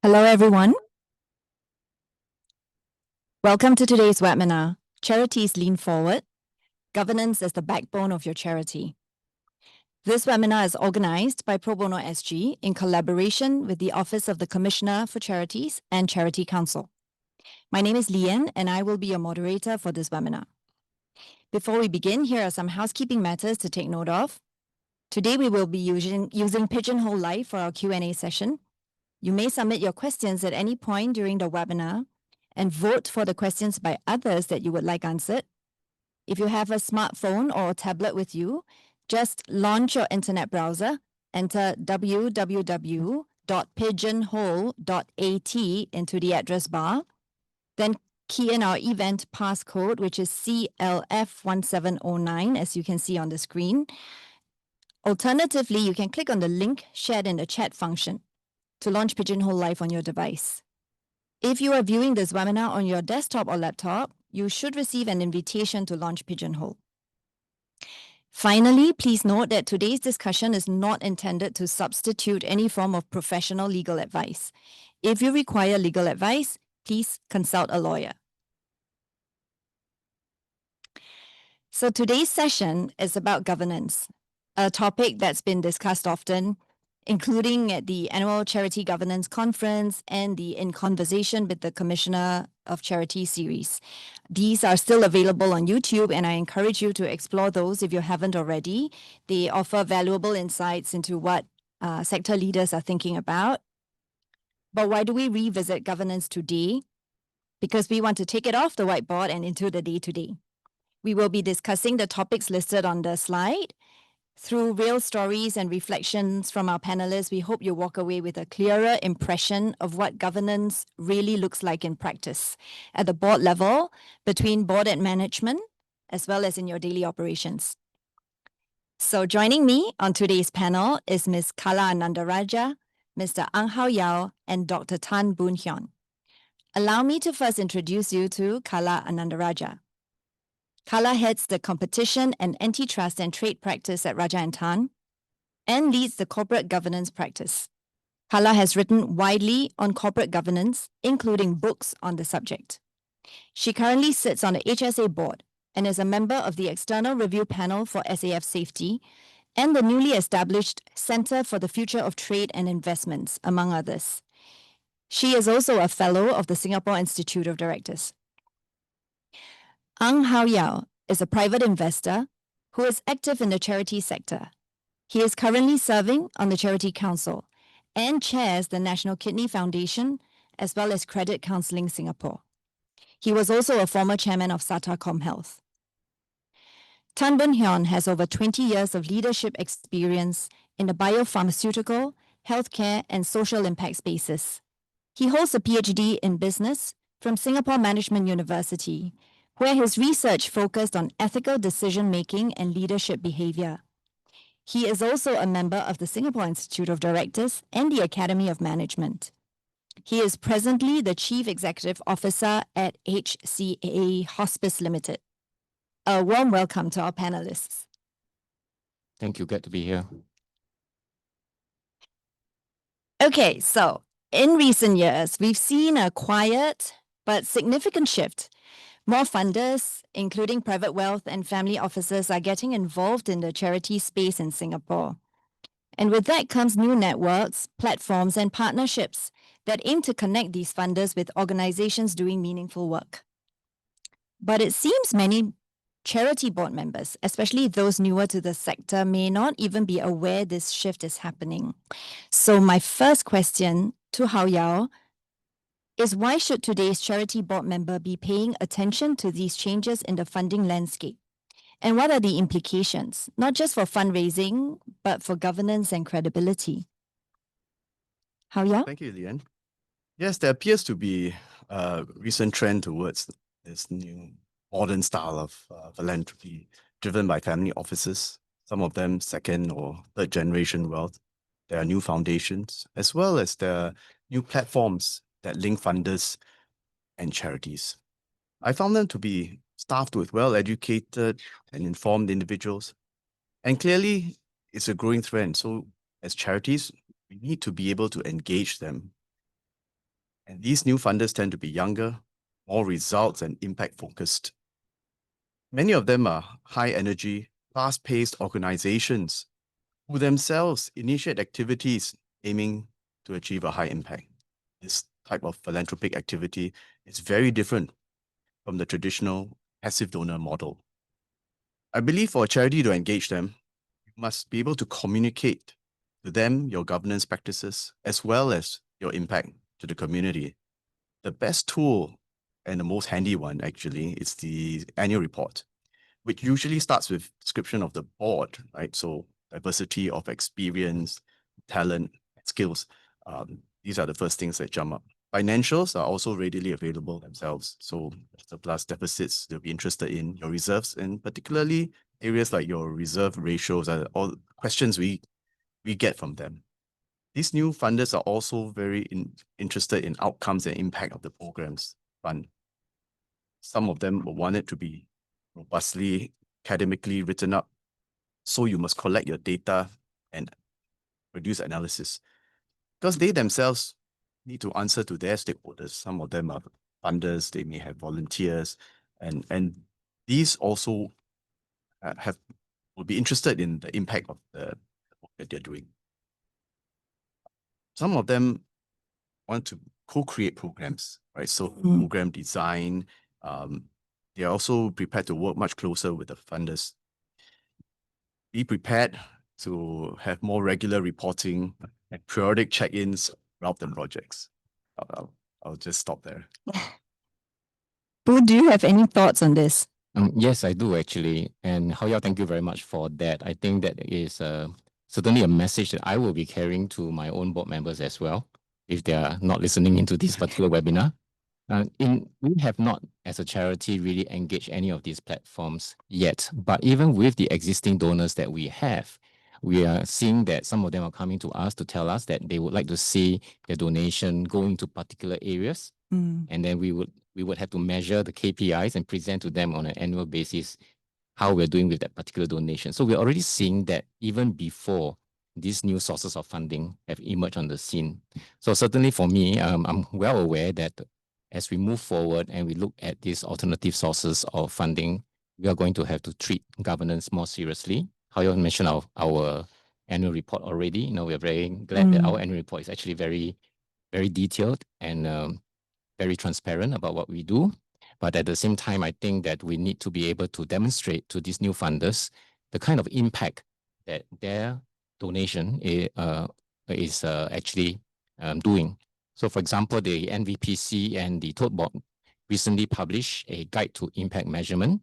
Hello, everyone. Welcome to today's webinar, Charities Lean Forward, Governance as the Backbone of Your Charity. This webinar is organized by Pro Bono SG in collaboration with the Office of the Commissioner for Charities and Charity Council. My name is Lian, and I will be your moderator for this webinar. Before we begin, here are some housekeeping matters to take note of. Today, we will be using Pigeonhole Live for our Q&A session. You may submit your questions at any point during the webinar and vote for the questions by others that you would like answered. If you have a smartphone or a tablet with you, just launch your internet browser, enter www.pigeonhole.at into the address bar, then key in our event passcode, which is CLF1709, as you can see on the screen. Alternatively, you can click on the link shared in the chat function to launch Pigeonhole Live on your device. If you are viewing this webinar on your desktop or laptop, you should receive an invitation to launch Pigeonhole. Finally, please note that today's discussion is not intended to substitute any form of professional legal advice. If you require legal advice, please consult a lawyer. So today's session is about governance, a topic that's been discussed often, including at the annual Charity Governance Conference and the In Conversation with the Commissioner of Charity series. These are still available on YouTube, and I encourage you to explore those if you haven't already. They offer valuable insights into what sector leaders are thinking about. But why do we revisit governance today? Because we want to take it off the whiteboard and into the day-to-day. We will be discussing the topics listed on the slide. Through real stories and reflections from our panelists, we hope you walk away with a clearer impression of what governance really looks like in practice at the board level, between board and management, as well as in your daily operations. So joining me on today's panel is Ms. Kala Anandaraja, Mr. Ang Hao Yao, and Dr. Tan Boon Hyun. Allow me to first introduce you to Kala Anandaraja. Kala heads the Competition and Antitrust and Trade Practice at Raja & Tan and leads the Corporate Governance Practice. Kala has written widely on corporate governance, including books on the subject. She currently sits on the HSA board and is a member of the External Review Panel for SAF Safety and the newly established Center for the Future of Trade and Investments, among others. She is also a fellow of the Singapore Institute of Directors. Ang Hao Yao is a private investor who is active in the charity sector. He is currently serving on the Charity Council and chairs the National Kidney Foundation as well as Credit Counselling Singapore. He was also a former chairman of SATACOM Health. Tan Boon Hyun has over 20 years of leadership experience in the biopharmaceutical, healthcare, and social impact spaces. He holds a PhD in business from Singapore Management University, where his research focused on ethical decision-making and leadership behavior. He is also a member of the Singapore Institute of Directors and the Academy of Management. He is presently the Chief Executive Officer at HCA Hospice Limited. A warm welcome to our panelists. Thank you. Glad to be here. Okay, so in recent years, we've seen a quiet but significant shift. More funders, including private wealth and family offices, are getting involved in the charity space in Singapore. And with that comes new networks, platforms, and partnerships that aim to connect these funders with organizations doing meaningful work. But it seems many charity board members, especially those newer to the sector, may not even be aware this shift is happening. So my first question to Hao Yao is, why should today's charity board member be paying attention to these changes in the funding landscape? And what are the implications, not just for fundraising, but for governance and credibility? Hao Yao? Thank you, Lian. Yes, there appears to be a recent trend towards this new modern style of philanthropy driven by family offices, some of them second or third generation wealth. There are new foundations, as well as there are new platforms that link funders and charities. I found them to be staffed with well-educated and informed individuals. And clearly, it's a growing trend. So as charities, we need to be able to engage them And these new funders tend to be younger, more results and impact focused. Many of them are high energy, fast-paced organizations who themselves initiate activities aiming to achieve a high impact. This type of philanthropic activity is very different from the traditional passive donor model. I believe for a charity to engage them, you must be able to communicate to them your governance practices as well as your impact to the community. The best tool and the most handy one actually is the annual report, which usually starts with description of the board, right? So diversity of experience, talent, skills. These are the first things that jump up. Financials are also readily available themselves. So surplus deficits, they'll be interested in your reserves, and particularly areas like your reserve ratios are all questions we get from them. These new funders are also very interested in outcomes and impact of the programs fund. Some of them will want it to be robustly academically written up. So you must collect your data and produce analysis, because they themselves need to answer to their stakeholders. Some of them are funders, they may have volunteers, and these also will be interested in the impact of the work that they're doing. Some of them want to co-create programs, right? So program design, they're also prepared to work much closer with the funders. Be prepared to have more regular reporting and periodic check-ins throughout the projects. I'll just stop there. Boo, do you have any thoughts on this? Yes, I do actually. And Hao Yao, thank you very much for that. I think that is certainly a message that I will be carrying to my own board members as well, if they are not listening into this particular webinar. We have not, as a charity, really engaged any of these platforms yet. But even with the existing donors that we have, we are seeing that some of them are coming to us to tell us that they would like to see their donation go into particular areas. And then we would have to measure the KPIs and present to them on an annual basis how we're doing with that particular donation. So we're already seeing that even before these new sources of funding have emerged on the scene. So certainly for me, I'm well aware that as we move forward and we look at these alternative sources of funding, we are going to have to treat governance more seriously. How you mentioned our annual report already. We're very glad that our annual report is actually very, very detailed and very transparent about what we do. But at the same time, I think that we need to be able to demonstrate to these new funders the kind of impact that their donation is actually doing. So for example, the NVPC and the Tote Board recently published a guide to impact measurement.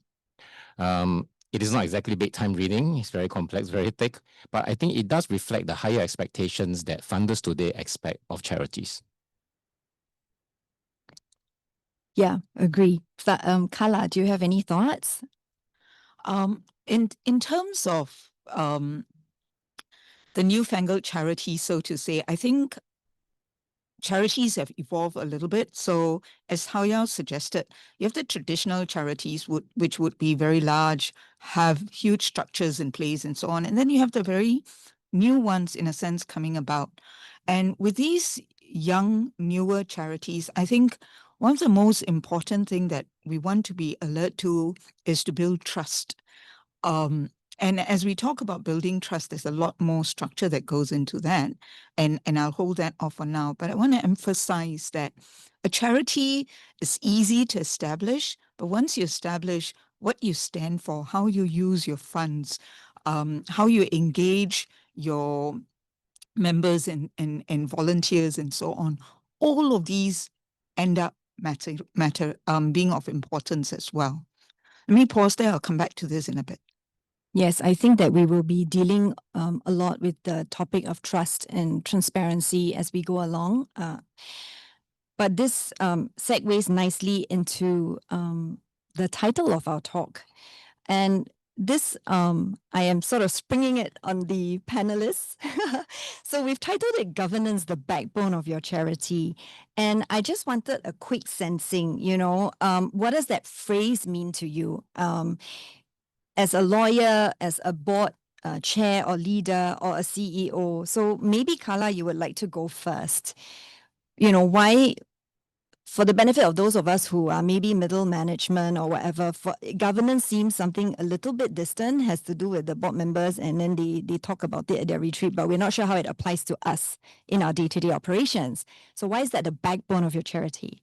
It is not exactly bedtime reading. It's very complex, very thick, but I think it does reflect the higher expectations that funders today expect of charities. Yeah, agree. Carla, do you have any thoughts? In terms of the newfangled charity, so to say, I think charities have evolved a little bit. So as Hao Yao suggested, you have the traditional charities which would be very large, have huge structures in place and so on. And then you have the very new ones, in a sense, coming about. And with these young, newer charities, I think one of the most important thing that we want to be alert to is to build trust. And as we talk about building trust, there's a lot more structure that goes into that. And I'll hold that off for now. But I want to emphasize that a charity is easy to establish, but once you establish what you stand for, how you use your funds, how you engage your members and volunteers and so on, all of these end up being of importance as well. Let me pause there. I'll come back to this in a bit. Yes, I think that we will be dealing a lot with the topic of trust and transparency as we go along. But this segues nicely into the title of our talk. And this, I am sort of springing it on the panelists. So we've titled it Governance, the Backbone of Your Charity. And I just wanted a quick sensing, what does that phrase mean to you? As a lawyer, as a board chair or leader or a CEO. So maybe Carla, you would like to go first. Why for the benefit of those of us who are maybe middle management or whatever, for governance seems something a little bit distant, has to do with the board members, and then they talk about it at their retreat, but we're not sure how it applies to us in our day-to-day operations. So why is that the backbone of your charity?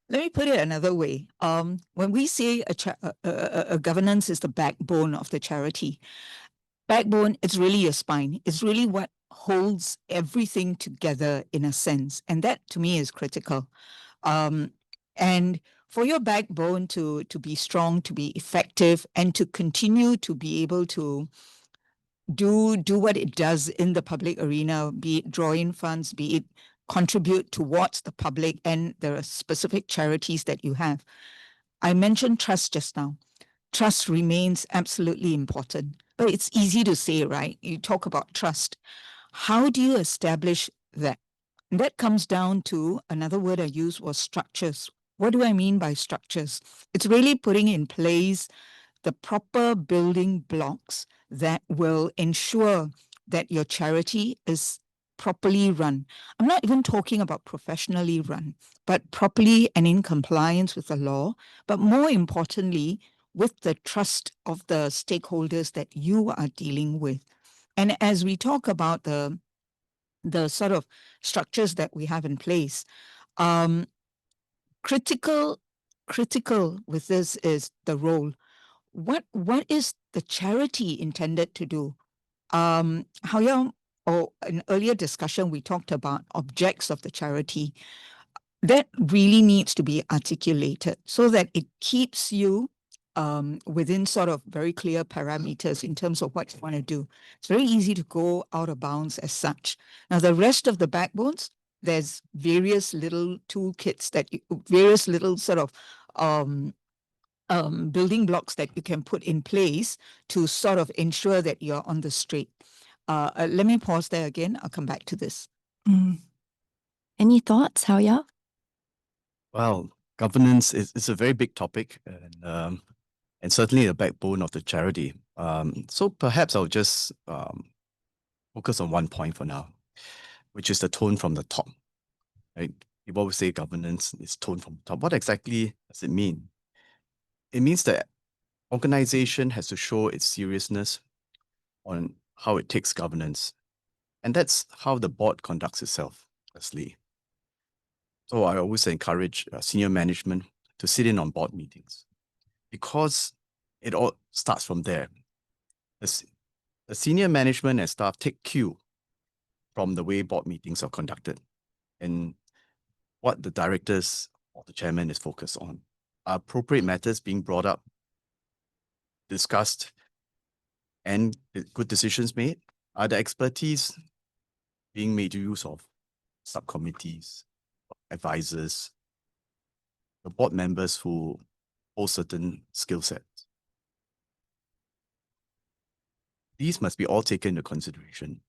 Let me put it another way. When we say a governance is the backbone of the charity, backbone, it's really your spine. It's really what holds everything together in a sense. And that to me is critical. And for your backbone to be strong, to be effective, and to continue to be able to do what it does in the public arena, be it draw in funds, be it contribute towards the public and the specific charities that you have. I mentioned trust just now. Trust remains absolutely important, but it's easy to say, right? You talk about trust. How do you establish that? And that comes down to another word I used was structures. What do I mean by structures? It's really putting in place the proper building blocks that will ensure that your charity is properly run. I'm not even talking about professionally run, but properly and in compliance with the law, but more importantly, with the trust of the stakeholders that you are dealing with. And as we talk about the sort of structures that we have in place, critical with this is the role. What is the charity intended to do? In earlier discussion, we talked about objects of the charity. That really needs to be articulated so that it keeps you within sort of very clear parameters in terms of what you want to do. It's very easy to go out of bounds as such. Now, the rest of the backbones, there's various little toolkits various little sort of building blocks that you can put in place to sort of ensure that you're on the straight. Let me pause there again. I'll come back to this. Any thoughts, Hao-Ya? Well, governance is a very big topic and certainly the backbone of the charity. So perhaps I'll just focus on one point for now, which is the tone from the top. Right? People always say governance is tone from the top. What exactly does it mean? It means that organization has to show its seriousness on how it takes governance. And that's how the board conducts itself, firstly. So I always encourage senior management to sit in on board meetings because it all starts from there. The senior management and staff take cue from the way board meetings are conducted and what the directors or the chairman is focused on. Are appropriate matters being brought up, discussed, and good decisions made? Are the expertise being made use of? Subcommittees, advisors, the board members who hold certain skill sets. These must be all taken into consideration.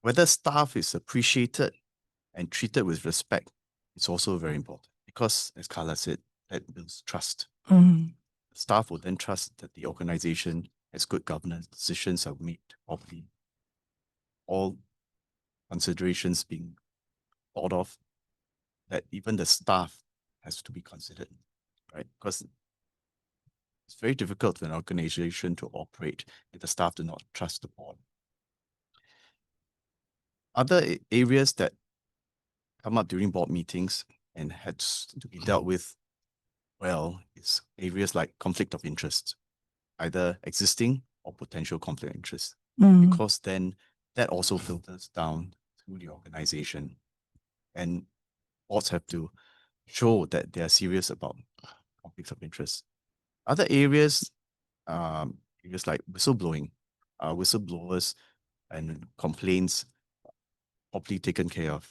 Whether staff is appreciated and treated with respect is also very important because, as Carla said, that builds trust. Staff will then trust that the organization has good governance, decisions are made properly, all considerations being thought of, that even the staff has to be considered, right? Because it's very difficult for an organization to operate if the staff do not trust the board. Other areas that come up during board meetings and had to be dealt with well is areas like conflict of interest, either existing or potential conflict of interest, because then that also filters down through the organization. And boards have to show that they are serious about conflicts of interest. Other areas, areas like whistleblowing, whistleblowers and complaints properly taken care of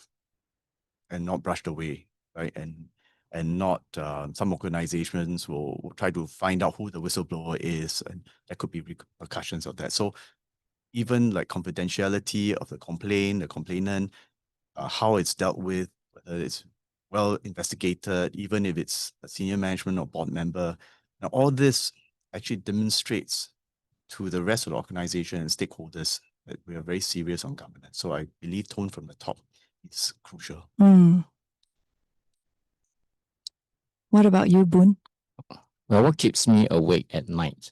and not brushed away, right? And not some organizations will try to find out who the whistleblower is, and there could be repercussions of that. So even like confidentiality of the complainant, how it's dealt with, whether it's well investigated, even if it's a senior management or board member. Now, all this actually demonstrates to the rest of the organization and stakeholders that we are very serious on governance. So I believe tone from the top is crucial. What about you, Boon? Well, what keeps me awake at night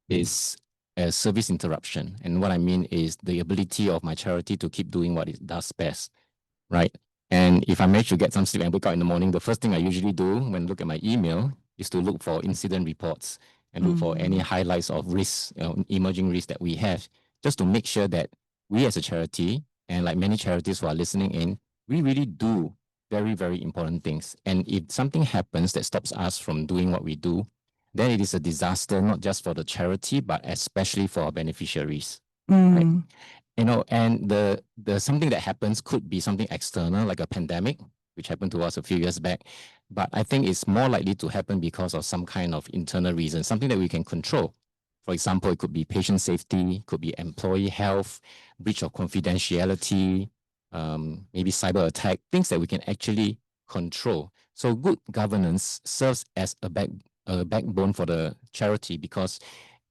is a service interruption. And what I mean is the ability of my charity to keep doing what it does best, right? And if I manage to get some sleep and wake up in the morning, the first thing I usually do when I look at my email is to look for incident reports and look for any highlights of risks, emerging risks that we have, just to make sure that we as a charity, and like many charities who are listening in, we really do very, very important things. And if something happens that stops us from doing what we do, then it is a disaster, not just for the charity, but especially for our beneficiaries. Right? You know, and the something that happens could be something external, like a pandemic, which happened to us a few years back. But I think it's more likely to happen because of some kind of internal reason, something that we can control. For example, it could be patient safety, could be employee health, breach of confidentiality, maybe cyber attack, things that we can actually control. So good governance serves as a backbone for the charity, because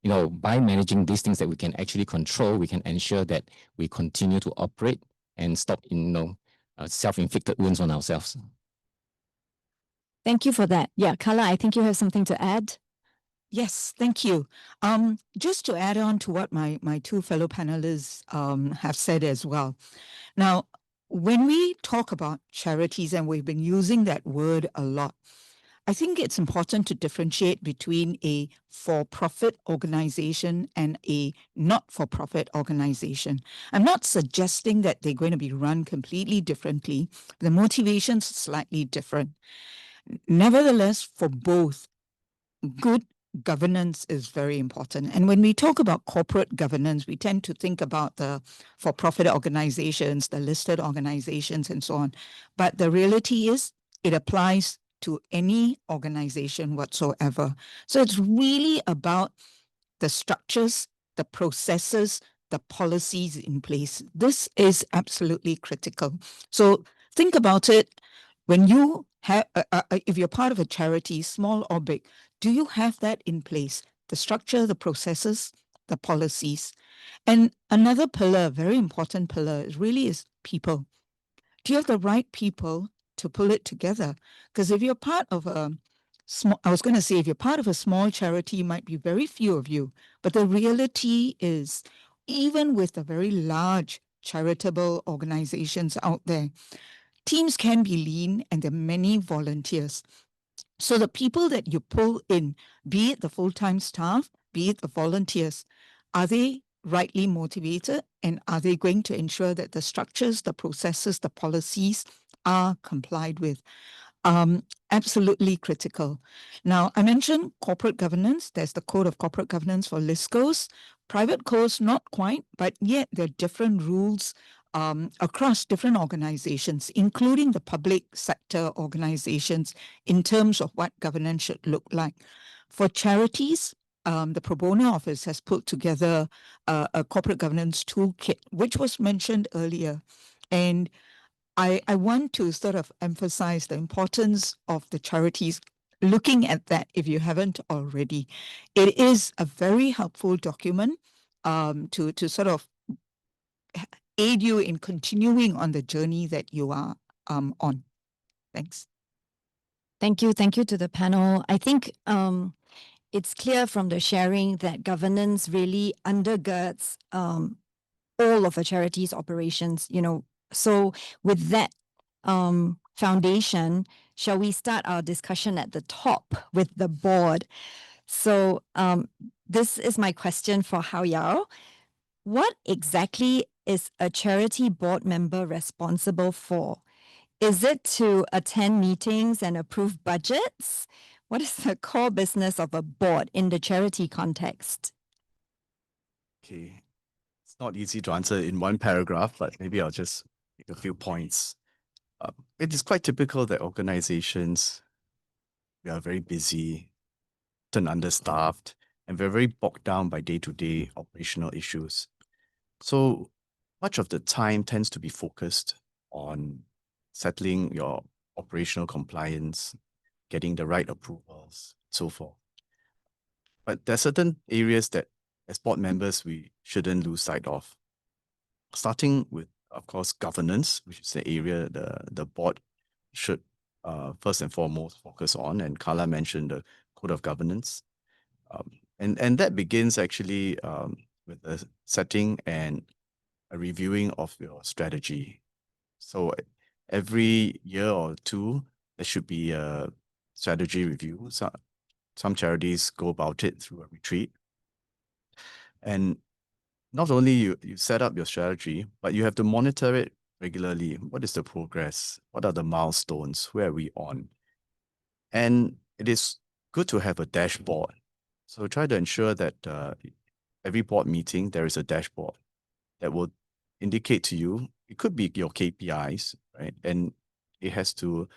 by managing these things that we can actually control, we can ensure that we continue to operate and stop self-inflicted wounds on ourselves. Thank you for that. Yeah, Carla, I think you have something to add. Yes, thank you. Just to add on to what my two fellow panelists have said as well. Now, when we talk about charities, and we've been using that word a lot, I think it's important to differentiate between a for-profit organization and a not-for-profit organization. I'm not suggesting that they're going to be run completely differently. The motivation's slightly different. Nevertheless, for both, good governance is very important. And when we talk about corporate governance, we tend to think about the for-profit organizations, the listed organizations, and so on. But the reality is it applies to any organization whatsoever. So it's really about the structures, the processes, the policies in place. This is absolutely critical. So think about it. When you have, if you're part of a charity, small or big, do you have that in place? The structure, the processes, the policies. And another pillar, very important pillar, is people. Do you have the right people to pull it together? Because if you're part of a if you're part of a small charity, might be very few of you. But the reality is, even with the very large charitable organizations out there, teams can be lean and there are many volunteers. So the people that you pull in, be it the full-time staff, be it the volunteers, are they rightly motivated, and are they going to ensure that the structures, the processes, the policies are complied with? Absolutely critical. Now, I mentioned corporate governance. There's the Code of Corporate Governance for ListCos. Private cos, not quite, but yet there are different rules across different organizations, including the public sector organizations, in terms of what governance should look like. For charities, the Pro Bono Office has put together a corporate governance toolkit, which was mentioned earlier. And I want to sort of emphasize the importance of the charities looking at that if you haven't already. It is a very helpful document to sort of aid you in continuing on the journey that you are on. Thanks. Thank you. Thank you to the panel. I think it's clear from the sharing that governance really undergirds all of a charity's operations. So with that foundation, shall we start our discussion at the top with the board? So this is my question for Hao Yao. What exactly is a charity board member responsible for? Is it to attend meetings and approve budgets? What is the core business of a board in the charity context? Okay, it's not easy to answer in one paragraph, but maybe I'll just make a few points. It is quite typical that organizations, we are very busy, often understaffed, and we're very bogged down by day-to-day operational issues. So much of the time tends to be focused on settling your operational compliance, getting the right approvals, so forth. But there are certain areas that, as board members, we shouldn't lose sight of. Starting with of course, governance, which is the area the board should first and foremost focus on. And Carla mentioned the code of governance. And that begins actually with the setting and a reviewing of your strategy. So every year or two, there should be a strategy review. Some charities go about it through a retreat. And not only you set up your strategy, but you have to monitor it regularly. What is the progress? What are the milestones? Where are we on? And it is good to have a dashboard. So try to ensure that every board meeting, there is a dashboard that will indicate to you, it could be your KPIs, right? And it has to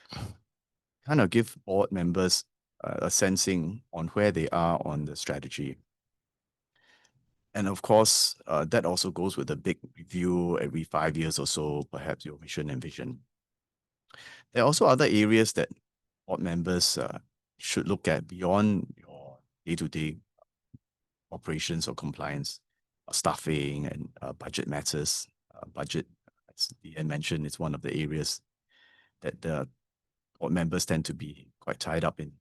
kind of give board members a sensing on where they are on the strategy. And of course, that also goes with a big review every 5 years or so, perhaps your mission and vision. There are also other areas that board members should look at beyond your day-to-day operations or compliance, staffing and budget matters. Budget, as Leanne mentioned, is one of the areas that the board members tend to be quite tied up in.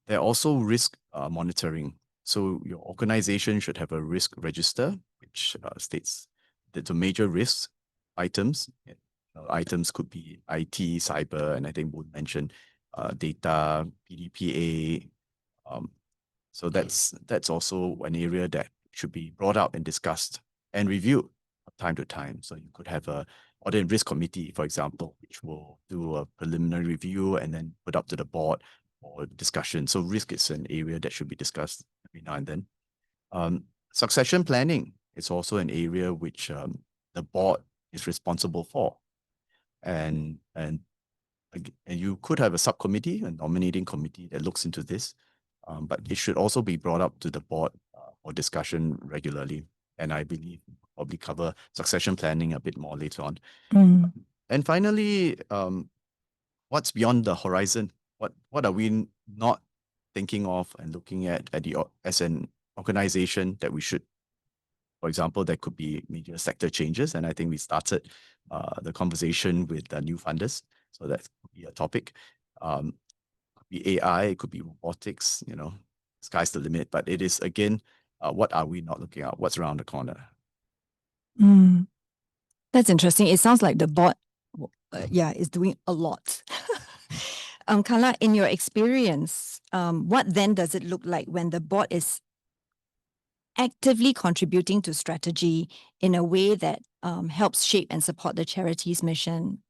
There are also risk monitoring. So your organization should have a risk register, which states that the major risks items. Items could be IT, cyber, and I think Boon mentioned data, PDPA. So that's also an area that should be brought out and discussed and reviewed from time to time. So you could have a audit and risk committee, for example, which will do a preliminary review and then put up to the board for discussion. So risk is an area that should be discussed every now and then. Succession planning is also an area which the board is responsible for. And you could have a subcommittee, a nominating committee that looks into this, but it should also be brought up to the board for discussion regularly. And I believe we'll probably cover succession planning a bit more later on. And finally, what's beyond the horizon? What are we not thinking of and looking at as an organization that we should? For example, there could be major sector changes, and I think we started the conversation with new funders, so that could be a topic. Could be AI, it could be robotics. Sky's the limit. But it is again, what are we not looking at? What's around the corner? That's interesting. It sounds like the board, is doing a lot. Carla, in your experience, what then does it look like when the board is actively contributing to strategy in a way that helps shape and support the charity's mission?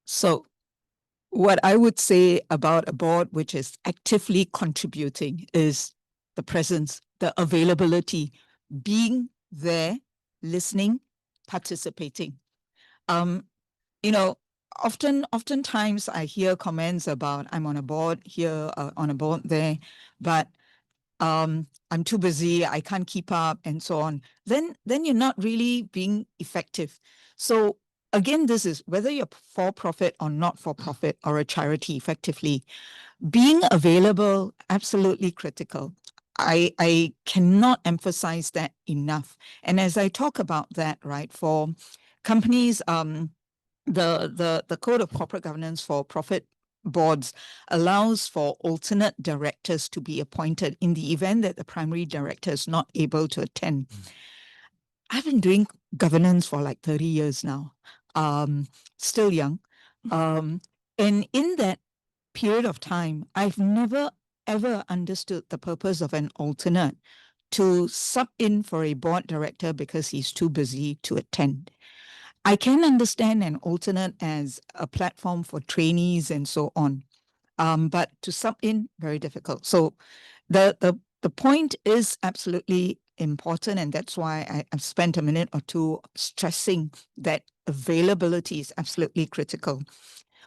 So what I would say about a board which is actively contributing is the presence, the availability, being there, listening, participating. Oftentimes I hear comments about I'm on a board here, on a board there, but I'm too busy, I can't keep up, and so on. Then you're not really being effective. So again, this is whether you're for-profit or not for-profit or a charity, effectively, being available, absolutely critical. I cannot emphasize that enough. And as I talk about that, right, for companies, the Code of Corporate Governance for profit boards allows for alternate directors to be appointed in the event that the primary director is not able to attend. I've been doing governance for like 30 years now, still young. And in that period of time, I've never, ever understood the purpose of an alternate to sub in for a board director because he's too busy to attend. I can understand an alternate as a platform for trainees and so on, but to sub in, very difficult. So the point is absolutely important, and that's why I've spent a minute or two stressing that availability is absolutely critical.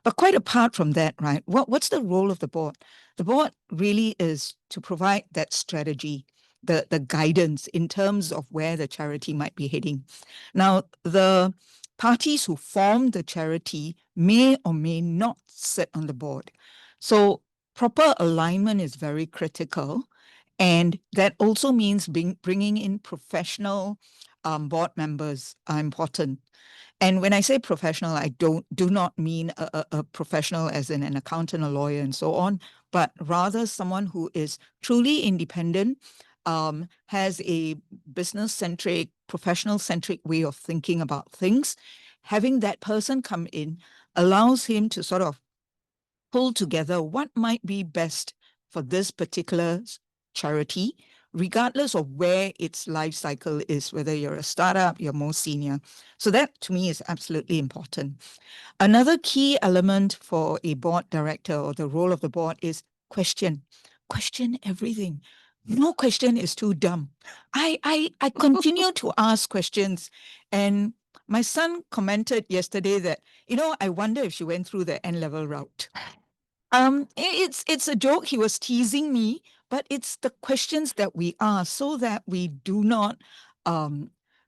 But quite apart from that, right, what's the role of the board? The board really is to provide that strategy, the guidance in terms of where the charity might be heading. Now, the parties who form the charity may or may not sit on the board. So proper alignment is very critical. And that also means bringing in professional board members are important. And when I say professional, I do not mean a professional as in an accountant, a lawyer, and so on, but rather someone who is truly independent, has a business-centric, professional-centric way of thinking about things. Having that person come in allows him to sort of pull together what might be best for this particular charity, regardless of where its life cycle is, whether you're a startup, you're more senior. So that to me is absolutely important. Another key element for a board director or the role of the board is question. Question everything. No question is too dumb. I continue to ask questions, and my son commented yesterday that, I wonder if she went through the N-level route. It's a joke. He was teasing me, but it's the questions that we ask so that we do not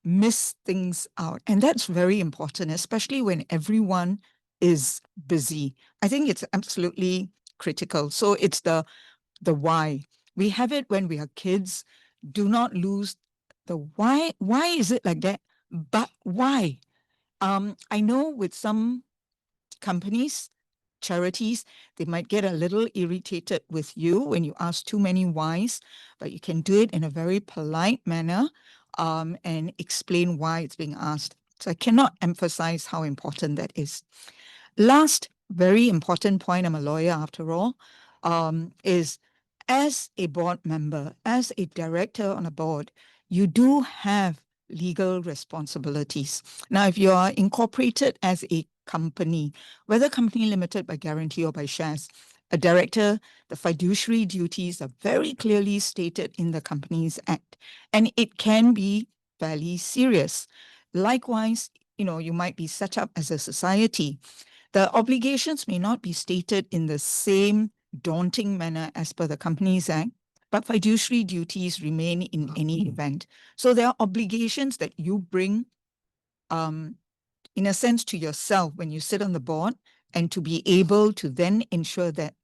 miss things out. And that's very important, especially when everyone is busy. I think it's absolutely critical. So it's the why. We have it when we are kids. Do not lose the why. Why is it like that? But why? I know with some companies, charities, they might get a little irritated with you when you ask too many whys, but you can do it in a very polite manner and explain why it's being asked. So I cannot emphasize how important that is. Last very important point, I'm a lawyer after all, is as a board member, as a director on a board, you do have legal responsibilities. Now, if you are incorporated as a company, whether company limited by guarantee or by shares, a director, the fiduciary duties are very clearly stated in the Companies Act, and it can be fairly serious. Likewise, you might be set up as a society. The obligations may not be stated in the same daunting manner as per the Companies Act, but fiduciary duties remain in any event. So there are obligations that you bring, in a sense, to yourself when you sit on the board, and to be able to then ensure that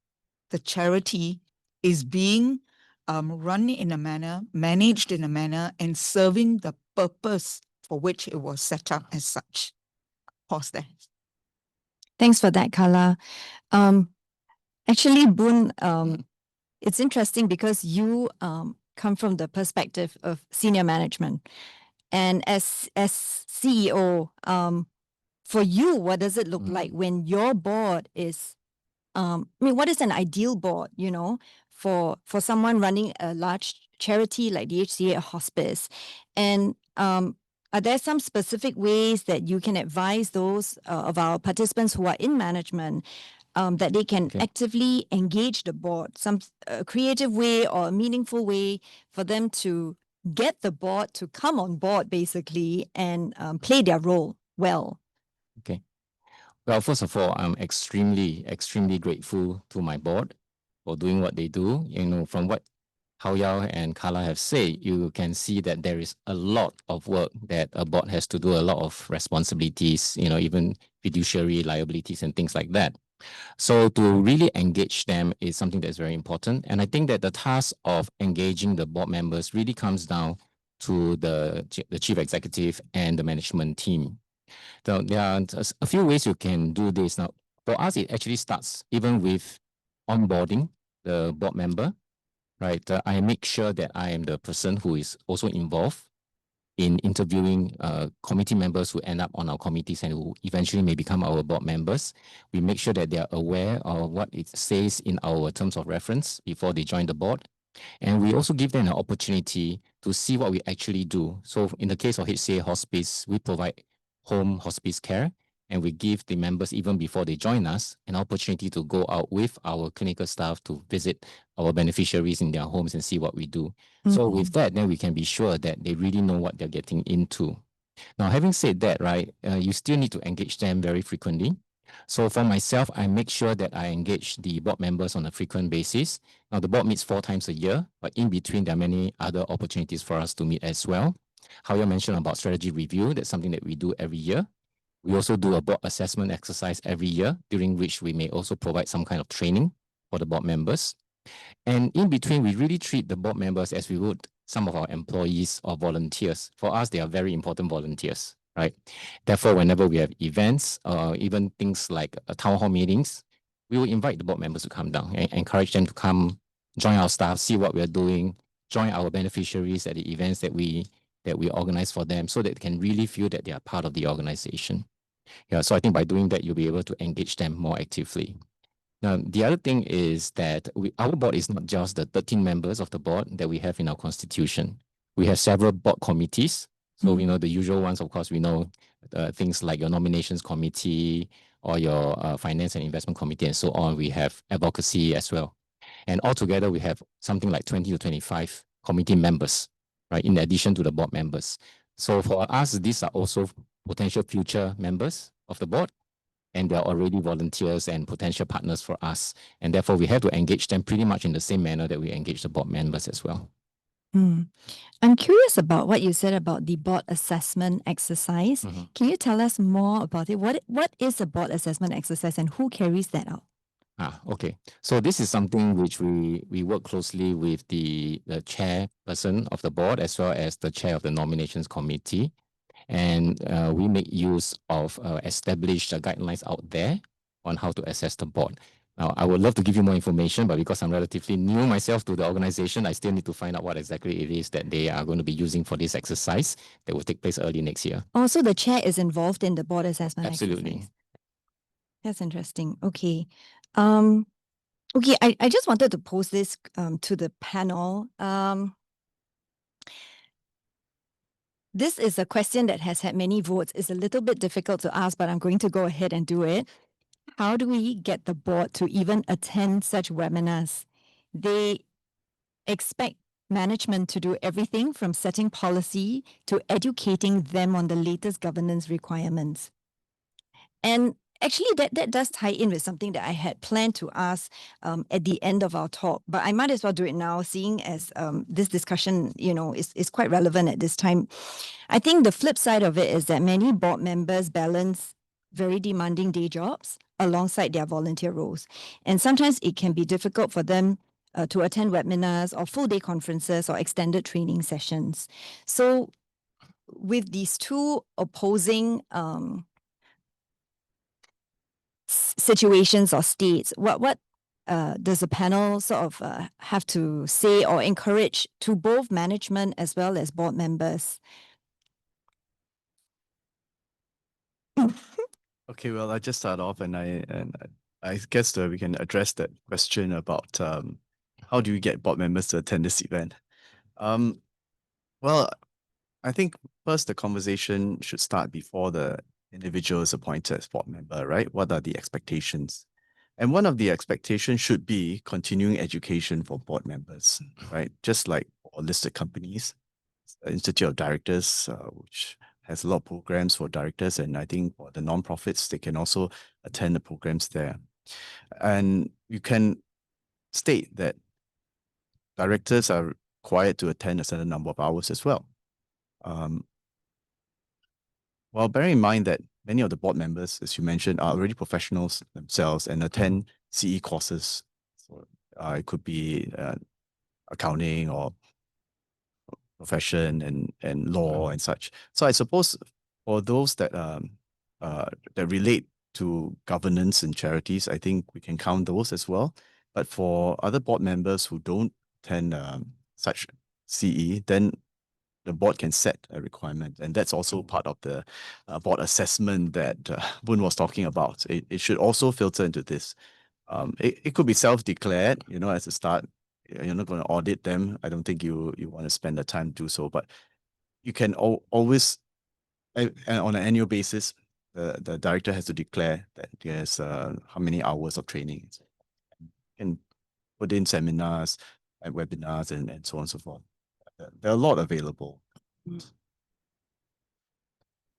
the charity is being run in a manner, managed in a manner, and serving the purpose for which it was set up as such. Pause there. Thanks for that, Carla. Actually, Boon, it's interesting because you come from the perspective of senior management. And as CEO, for you, what does it look like when your board is, what is an ideal board, for someone running a large charity like the HCA Hospice? And are there some specific ways that you can advise those of our participants who are in management that they can actively engage the board, some creative way or a meaningful way for them to get the board to come on board, basically, and play their role well? Okay. Well, first of all, I'm extremely, extremely grateful to my board for doing what they do. From what Hao Yao and Carla have said, you can see that there is a lot of work that a board has to do, a lot of responsibilities, even fiduciary liabilities and things like that. So to really engage them is something that's very important. And I think that the task of engaging the board members really comes down to the chief executive and the management team. So there are a few ways you can do this. Now, for us, it actually starts even with onboarding the board member, right? I make sure that I am the person who is also involved in interviewing committee members who end up on our committees and who eventually may become our board members. We make sure that they are aware of what it says in our terms of reference before they join the board. And we also give them an opportunity to see what we actually do. So in the case of HCA Hospice, we provide home hospice care, and we give the members, even before they join us, an opportunity to go out with our clinical staff to visit our beneficiaries in their homes and see what we do. So with that, then we can be sure that they really know what they're getting into. Now, having said that, right, you still need to engage them very frequently. So for myself, I make sure that I engage the board members on a frequent basis. Now, the board meets 4 times a year, but in between, there are many other opportunities for us to meet as well. How you mentioned about strategy review, that's something that we do every year. We also do a board assessment exercise every year, during which we may also provide some kind of training for the board members. And in between, we really treat the board members as we would some of our employees or volunteers. For us, they are very important volunteers, right? Therefore, whenever we have events, even things like town hall meetings, we will invite the board members to come down and encourage them to come, join our staff, see what we are doing, join our beneficiaries at the events that we organize for them, so that they can really feel that they are part of the organization. Yeah, so I think by doing that, you'll be able to engage them more actively. Now, the other thing is that our board is not just the 13 members of the board that we have in our constitution. We have several board committees. So, you know, the usual ones, of course, we know things like your nominations committee or your finance and investment committee and so on. We have advocacy as well. And altogether, we have something like 20 to 25 committee members, right, in addition to the board members. So for us, these are also potential future members of the board, and they're already volunteers and potential partners for us. And therefore, we have to engage them pretty much in the same manner that we engage the board members as well. I'm curious about what you said about the board assessment exercise. Can you tell us more about it? What is a board assessment exercise and who carries that out? Okay. So this is something which we work closely with the chairperson of the board as well as the chair of the nominations committee. And we make use of established guidelines out there on how to assess the board. Now, I would love to give you more information, but because I'm relatively new myself to the organization, I still need to find out what exactly it is that they are going to be using for this exercise that will take place early next year. Oh, so the chair is involved in the board assessment Absolutely. exercise. That's interesting. Okay. Okay, I just wanted to pose this to the panel. This is a question that has had many votes. It's a little bit difficult to ask, but I'm going to go ahead and do it. How do we get the board to even attend such webinars? They expect management to do everything from setting policy to educating them on the latest governance requirements. And actually, that does tie in with something that I had planned to ask at the end of our talk, but I might as well do it now, seeing as this discussion, you know, is quite relevant at this time. I think the flip side of it is that many board members balance very demanding day jobs alongside their volunteer roles. And sometimes it can be difficult for them to attend webinars or full-day conferences or extended training sessions. So with these two opposing situations or states, what does the panel sort of have to say or encourage to both management as well as board members? Okay, well, I just start off, and I guess we can address that question about how do we get board members to attend this event. Well, I think first the conversation should start before the individual is appointed as board member, right? What are the expectations? And one of the expectations should be continuing education for board members, right? Just like for listed companies, Institute of Directors, which has a lot of programs for directors, and I think for the non-profits, they can also attend the programs there. And you can state that directors are required to attend a certain number of hours as well. Well, bearing in mind that many of the board members, as you mentioned, are already professionals themselves and attend CE courses. So, it could be accounting or profession and law and such. So I suppose for those that that relate to governance and charities, I think we can count those as well. But for other board members who don't attend such CE, then the board can set a requirement, and that's also part of the board assessment that Boon was talking about. It should also filter into this. It could be self-declared, you know, as a start. You're not going to audit them. I don't think you want to spend the time to do so, but you can always, on an annual basis, the director has to declare that there's how many hours of training. You can put in seminars and webinars and so on and so forth. There are a lot available.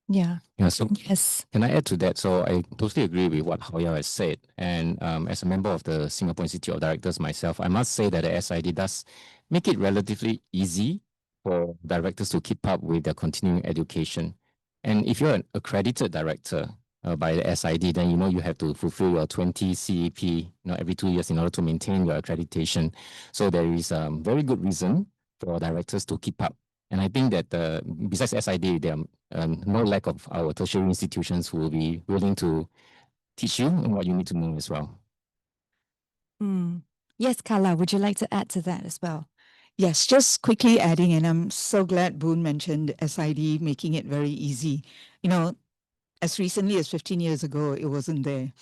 Yeah. Yeah, so Yes. can I add to that? So I totally agree with what Hao Yao has said. And as a member of the Singapore Institute of Directors myself, I must say that the SID does make it relatively easy for directors to keep up with their continuing education. And if you're an accredited director by the SID, then you know you have to fulfill your 20 CEP every 2 years in order to maintain your accreditation. So there is a very good reason for directors to keep up. And I think that besides SID, there are no lack of our tertiary institutions who will be willing to teach you what you need to know as well. Yes, Carla, would you like to add to that as well? Yes, just quickly adding, and I'm so glad Boone mentioned SID, making it very easy. You know, as recently as 15 years ago, it wasn't there.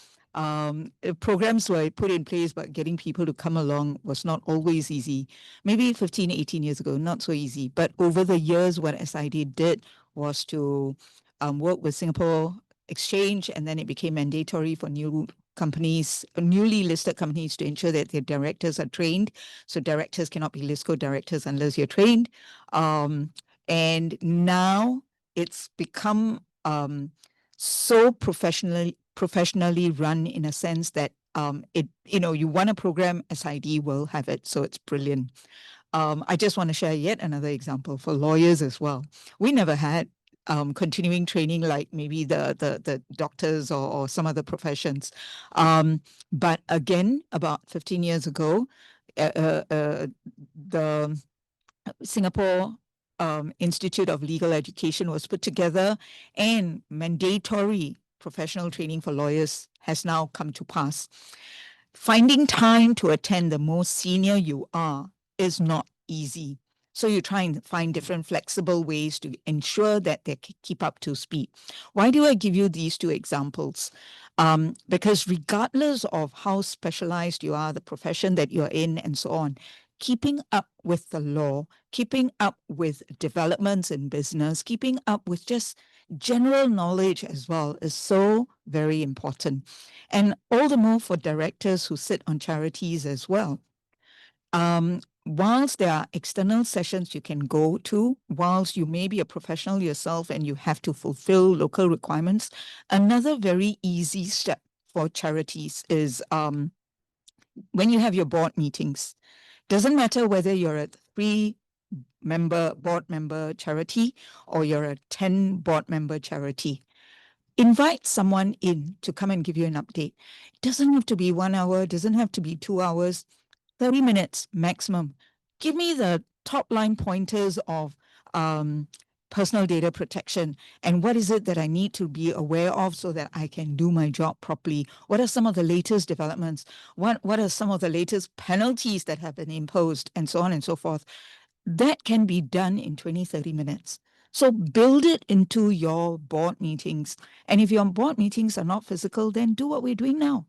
Programs were put in place, but getting people to come along was not always easy. Maybe 15, 18 years ago, not so easy. But over the years, what SID did was to work with Singapore Exchange, and then it became mandatory for new companies, newly listed companies, to ensure that their directors are trained. So directors cannot be ListCo directors unless you're trained. And now it's become so professionally run, in a sense that you want a program, SID will have it. So it's brilliant. I just want to share yet another example for lawyers as well. We never had continuing training like maybe the doctors or some other professions. But again, about 15 years ago, the Singapore Institute of Legal Education was put together, and mandatory professional training for lawyers has now come to pass. Finding time to attend the more senior you are is not easy. So you try and find different flexible ways to ensure that they keep up to speed. Why do I give you these two examples? Because regardless of how specialized you are, the profession that you're in, and so on, keeping up with the law, keeping up with developments in business, keeping up with just general knowledge as well is so very important. And all the more for directors who sit on charities as well. Whilst there are external sessions you can go to, whilst you may be a professional yourself and you have to fulfill local requirements, another very easy step for charities is when you have your board meetings. Doesn't matter whether you're a 3-member board member charity or you're a 10 board member charity. Invite someone in to come and give you an update. It doesn't have to be 1 hour, doesn't have to be 2 hours, 30 minutes maximum. Give me the top line pointers of personal data protection and what is it that I need to be aware of so that I can do my job properly. What are some of the latest developments? What are some of the latest penalties that have been imposed, and so on and so forth? That can be done in 20, 30 minutes. So build it into your board meetings. And if your board meetings are not physical, then do what we're doing now,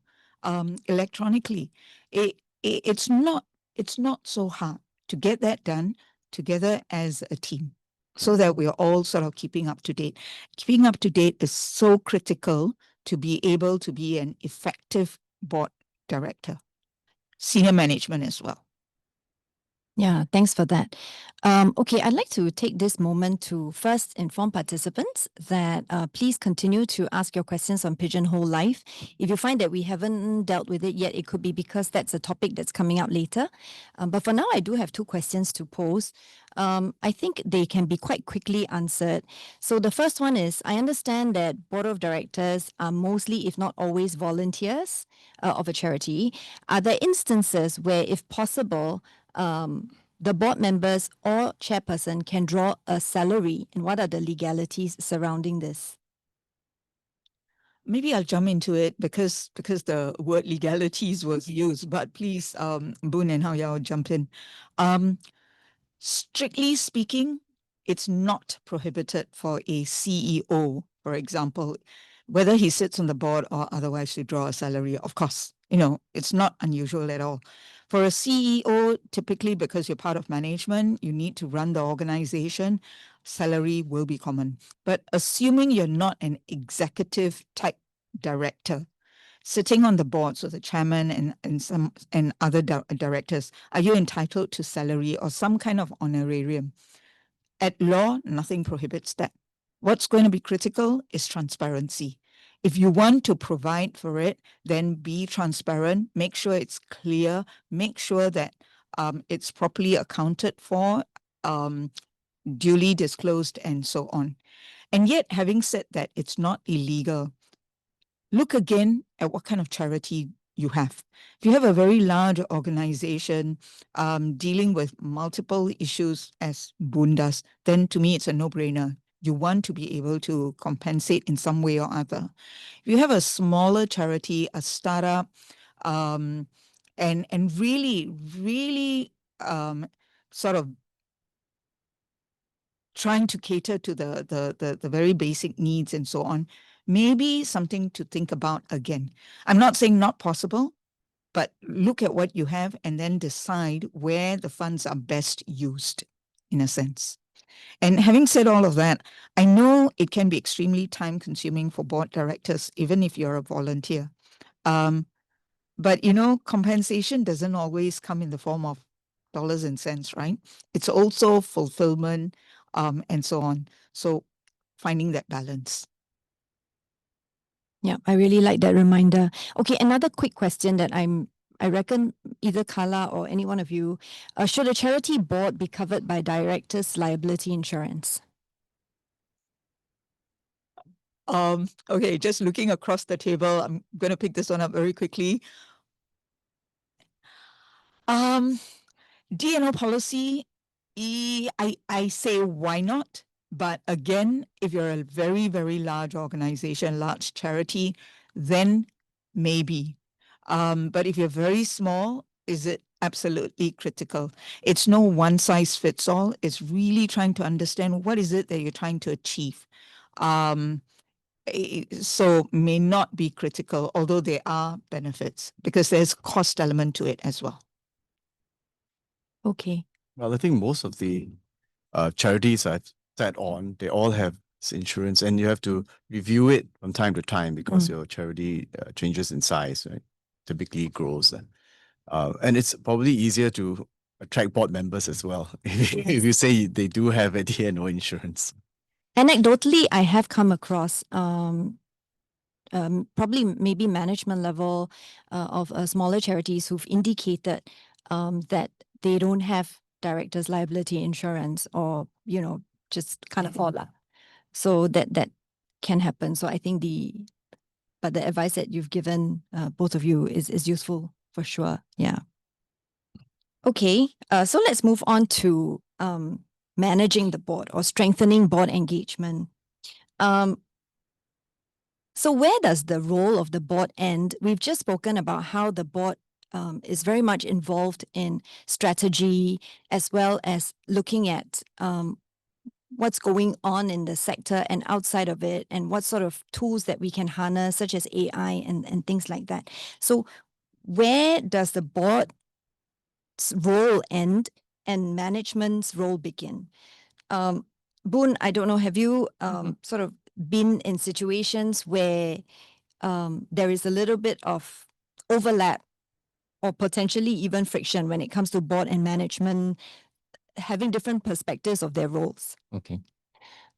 electronically. It's not so hard to get that done together as a team so that we're all sort of keeping up to date. Keeping up to date is so critical to be able to be an effective board director, senior management as well. Yeah, thanks for that. Okay, I'd like to take this moment to first inform participants that please continue to ask your questions on Pigeonhole Live. If you find that we haven't dealt with it yet, it could be because that's a topic that's coming out later. But for now, I do have 2 questions to pose. I think they can be quite quickly answered. So the first one is, I understand that board of directors are mostly, if not always, volunteers of a charity. Are there instances where, if possible, the board members or chairperson can draw a salary, and what are the legalities surrounding this? Maybe I'll jump into it because the word legalities was used, but please, Boone and Hao jump in. Strictly speaking, it's not prohibited for a CEO, for example, whether he sits on the board or otherwise, to draw a salary. Of course, it's not unusual at all. For a CEO, typically because you're part of management, you need to run the organization, salary will be common. But assuming you're not an executive type director, sitting on the board, so the chairman and other directors, are you entitled to salary or some kind of honorarium? At law, nothing prohibits that. What's going to be critical is transparency. If you want to provide for it, then be transparent, make sure it's clear, make sure that it's properly accounted for, duly disclosed, and so on. And yet, having said that, it's not illegal. Look again at what kind of charity you have. If you have a very large organization dealing with multiple issues as Boon does, then to me it's a no-brainer. You want to be able to compensate in some way or other. If you have a smaller charity, a startup, and really sort of trying to cater to the very basic needs and so on, maybe something to think about again. I'm not saying not possible, but look at what you have and then decide where the funds are best used, in a sense. And having said all of that, I know it can be extremely time consuming for board directors, even if you're a volunteer. But, you know, compensation doesn't always come in the form of dollars and cents, right? It's also fulfillment and so on. So finding that balance. Yeah, I really like that reminder. Okay, another quick question that I reckon either Carla or any one of you, should a charity board be covered by directors' liability insurance? Okay, just looking across the table, I'm going to pick this one up very quickly. D&O policy, I say why not? But again, if you're a very, very large organization, large charity, then maybe. But if you're very small, is it absolutely critical? It's no one size fits all. It's really trying to understand what is it that you're trying to achieve. So may not be critical, although there are benefits because there's cost element to it as well. Okay. Well, I think most of the charities I've sat on, they all have this insurance, and you have to review it from time to time because your charity changes in size, right? Typically grows. And it's probably easier to attract board members as well if you say they do have a D&O insurance. Anecdotally, I have come across probably maybe management level of smaller charities who've indicated that they don't have directors' liability insurance, or just kind of all that. So that can happen. So I think the advice that you've given both of you is useful for sure. Yeah. Okay. So let's move on to managing the board or strengthening board engagement. So where does the role of the board end? We've just spoken about how the board is very much involved in strategy as well as looking at what's going on in the sector and outside of it, and what sort of tools that we can harness, such as AI and things like that. So where does the board's role end and management's role begin? Boon, I don't know, have you sort of been in situations where there is a little bit of overlap or potentially even friction when it comes to board and management having different perspectives of their roles? Okay.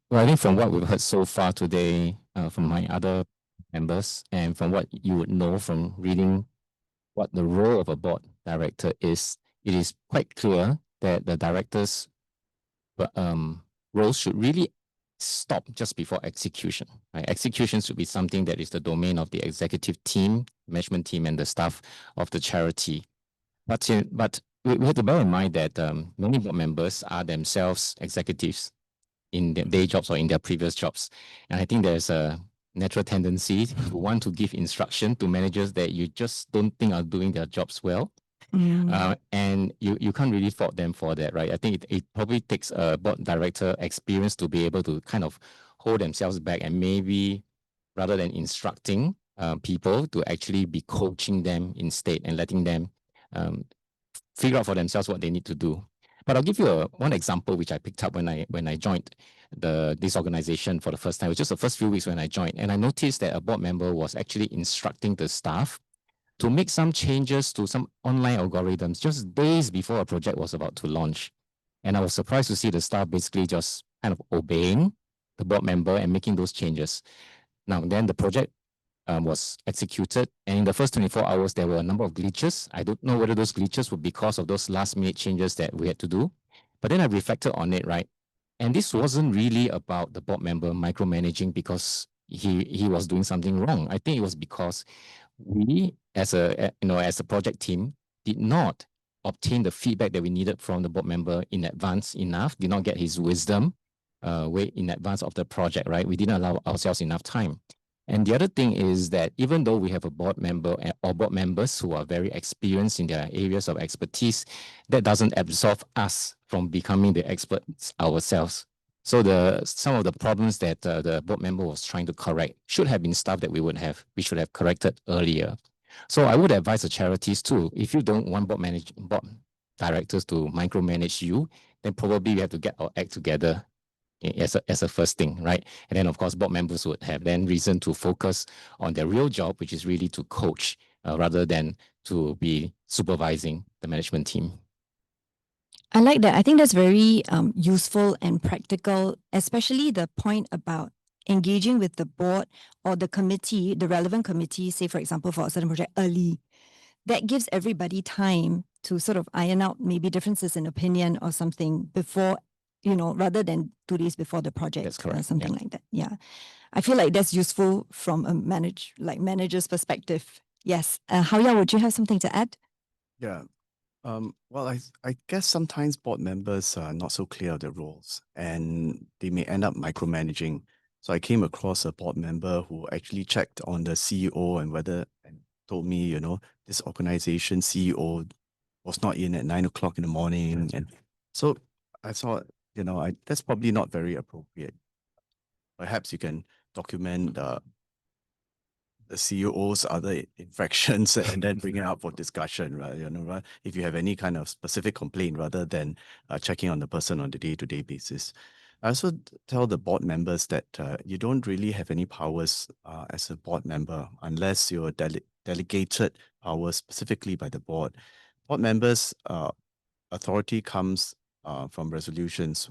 Well, I think from what we've heard so far today, from my other members, and from what you would know from reading what the role of a board director is, it is quite clear that the director's role should really stop just before execution. Right? Execution should be something that is the domain of the executive team, management team, and the staff of the charity. But we have to bear in mind that many board members are themselves executives in their day jobs or in their previous jobs. And I think there's a natural tendency to want to give instruction to managers that you just don't think are doing their jobs well. And you can't really fault them for that, right? I think it probably takes a board director experience to be able to kind of hold themselves back and maybe, rather than instructing people, to actually be coaching them instead and letting them figure out for themselves what they need to do. But I'll give you one example which I picked up when I joined this organization for the first time. It was just the first few weeks when I joined, and I noticed that a board member was actually instructing the staff to make some changes to some online algorithms just days before a project was about to launch. And I was surprised to see the staff basically just kind of obeying the board member and making those changes. Now, then the project was executed, and in the first 24 hours, there were a number of glitches. I don't know whether those glitches were because of those last-minute changes that we had to do. But then I reflected on it, right? And this wasn't really about the board member micromanaging because he was doing something wrong. I think it was because we as a project team, did not obtain the feedback that we needed from the board member in advance enough, did not get his wisdom way in advance of the project, right? We didn't allow ourselves enough time. And the other thing is that even though we have a board member or board members who are very experienced in their areas of expertise, that doesn't absolve us from becoming the experts ourselves. So some of the problems that the board member was trying to correct should have been stuff that we should have corrected earlier. So I would advise the charities too, if you don't want board directors to micromanage you, then probably you have to get our act together as a first thing, right? And then of course, board members would have then reason to focus on their real job, which is really to coach rather than to be supervising the management team. I like that. I think that's very useful and practical, especially the point about engaging with the board or the committee, the relevant committee, say, for example, for a certain project early. That gives everybody time to sort of iron out maybe differences in opinion or something before, rather than 2 days before the project. That's correct. Something like that. Yeah. I feel like that's useful from a manager's perspective. Yes. Hao-Yao, would you have something to add? Yeah. Well, I guess sometimes board members are not so clear of their roles and they may end up micromanaging. So I came across a board member who actually checked on the CEO and told me, this organization CEO was not in at 9 o'clock in the morning. And so I thought, that's probably not very appropriate. Perhaps you can document the CEO's other infractions and then bring it up for discussion, right? Right? If you have any kind of specific complaint rather than checking on the person on the day-to-day basis. I also tell the board members that you don't really have any powers as a board member unless you're delegated powers specifically by the board. Board members' authority comes from resolutions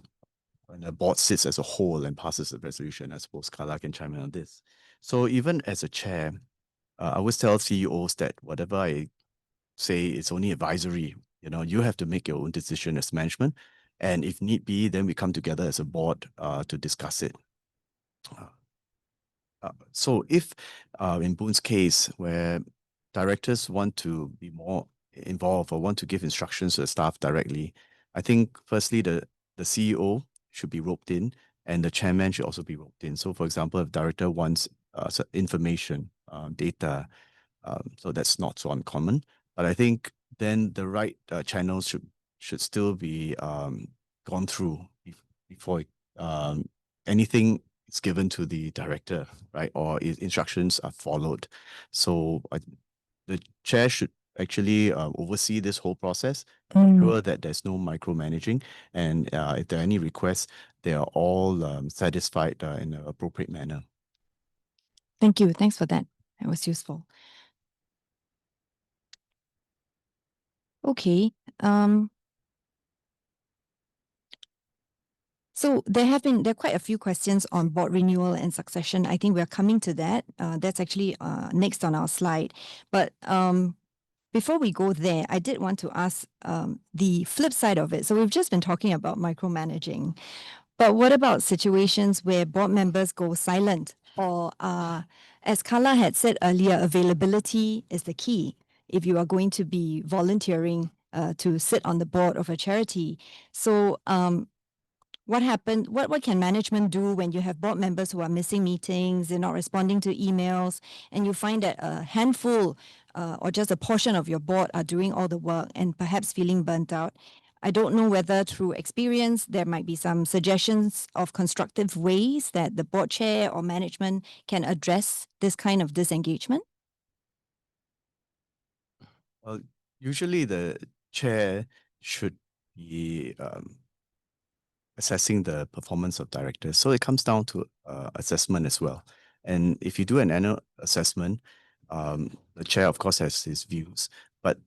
when the board sits as a whole and passes a resolution. I suppose Carla can chime in on this. So even as a chair, I always tell CEOs that whatever I say is only advisory. You have to make your own decision as management. And if need be, then we come together as a board to discuss it. So if in Boon's case, where directors want to be more involved or want to give instructions to the staff directly, I think firstly, the CEO should be roped in and the chairman should also be roped in. So for example, if director wants information, data, so that's not so uncommon. But I think then the right channels should still be gone through before anything is given to the director, right? Or instructions are followed. So the chair should actually oversee this whole process, ensure that there's no micromanaging, and if there are any requests, they are all satisfied in an appropriate manner. Thank you. Thanks for that. That was useful. Okay. So there are quite a few questions on board renewal and succession. I think we're coming to that. That's actually next on our slide. But before we go there, I did want to ask the flip side of it. So we've just been talking about micromanaging. But what about situations where board members go silent? Or as Carla had said earlier, availability is the key if you are going to be volunteering to sit on the board of a charity. So what can management do when you have board members who are missing meetings, they're not responding to emails, and you find that a handful or just a portion of your board are doing all the work and perhaps feeling burnt out? I don't know whether through experience there might be some suggestions of constructive ways that the board chair or management can address this kind of disengagement. Well, usually the chair should be assessing the performance of directors. So it comes down to assessment as well. And if you do an annual assessment, the chair, of course, has his views, but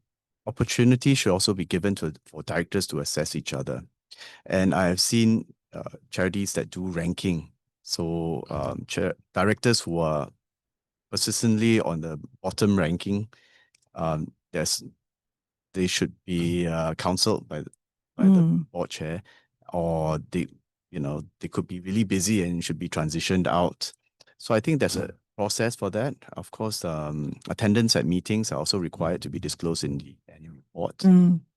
opportunity should also be given for directors to assess each other. And I have seen charities that do ranking. So directors who are persistently on the bottom ranking, they should be counseled by the board chair, or they could be really busy and should be transitioned out. So I think there's process for that. Of course, attendance at meetings are also required to be disclosed in the annual report.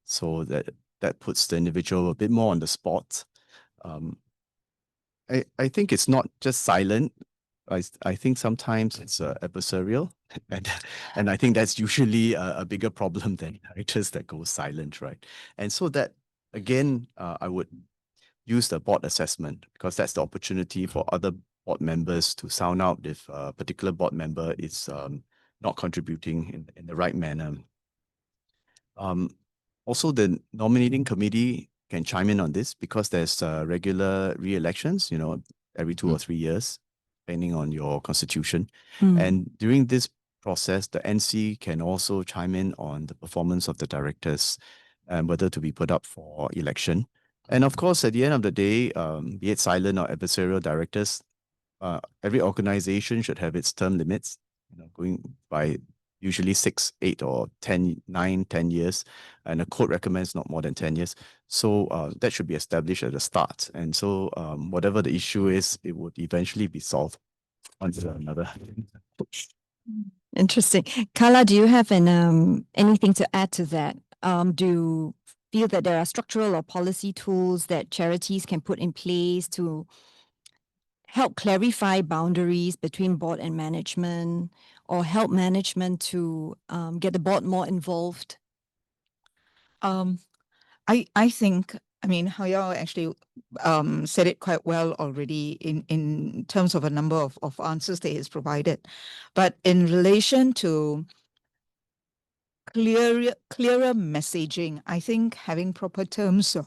So that puts the individual a bit more on the spot. I think it's not just silent. I think sometimes it's adversarial, and I think that's usually a bigger problem than directors that go silent, right? And so that again, I would use the board assessment, because that's the opportunity for other board members to sound out if a particular board member is not contributing in the right manner. Also, the nominating committee can chime in on this, because there's regular re-elections, every 2 or 3 years, depending on your constitution. And during this process, the NC can also chime in on the performance of the directors and whether to be put up for election. And of course, at the end of the day, be it silent or adversarial directors, every organization should have its term limits, going by usually 6, 8, or 10, 9, 10 years. And the code recommends not more than 10 years. So that should be established at the start. And so whatever the issue is, it would eventually be solved one way or another. Interesting. Carla, do you have anything to add to that? Do you feel that there are structural or policy tools that charities can put in place to help clarify boundaries between board and management, or help management to get the board more involved? I think, Hao Yao actually said it quite well already in terms of a number of answers that he's provided. But in relation to clearer messaging, I think having proper terms of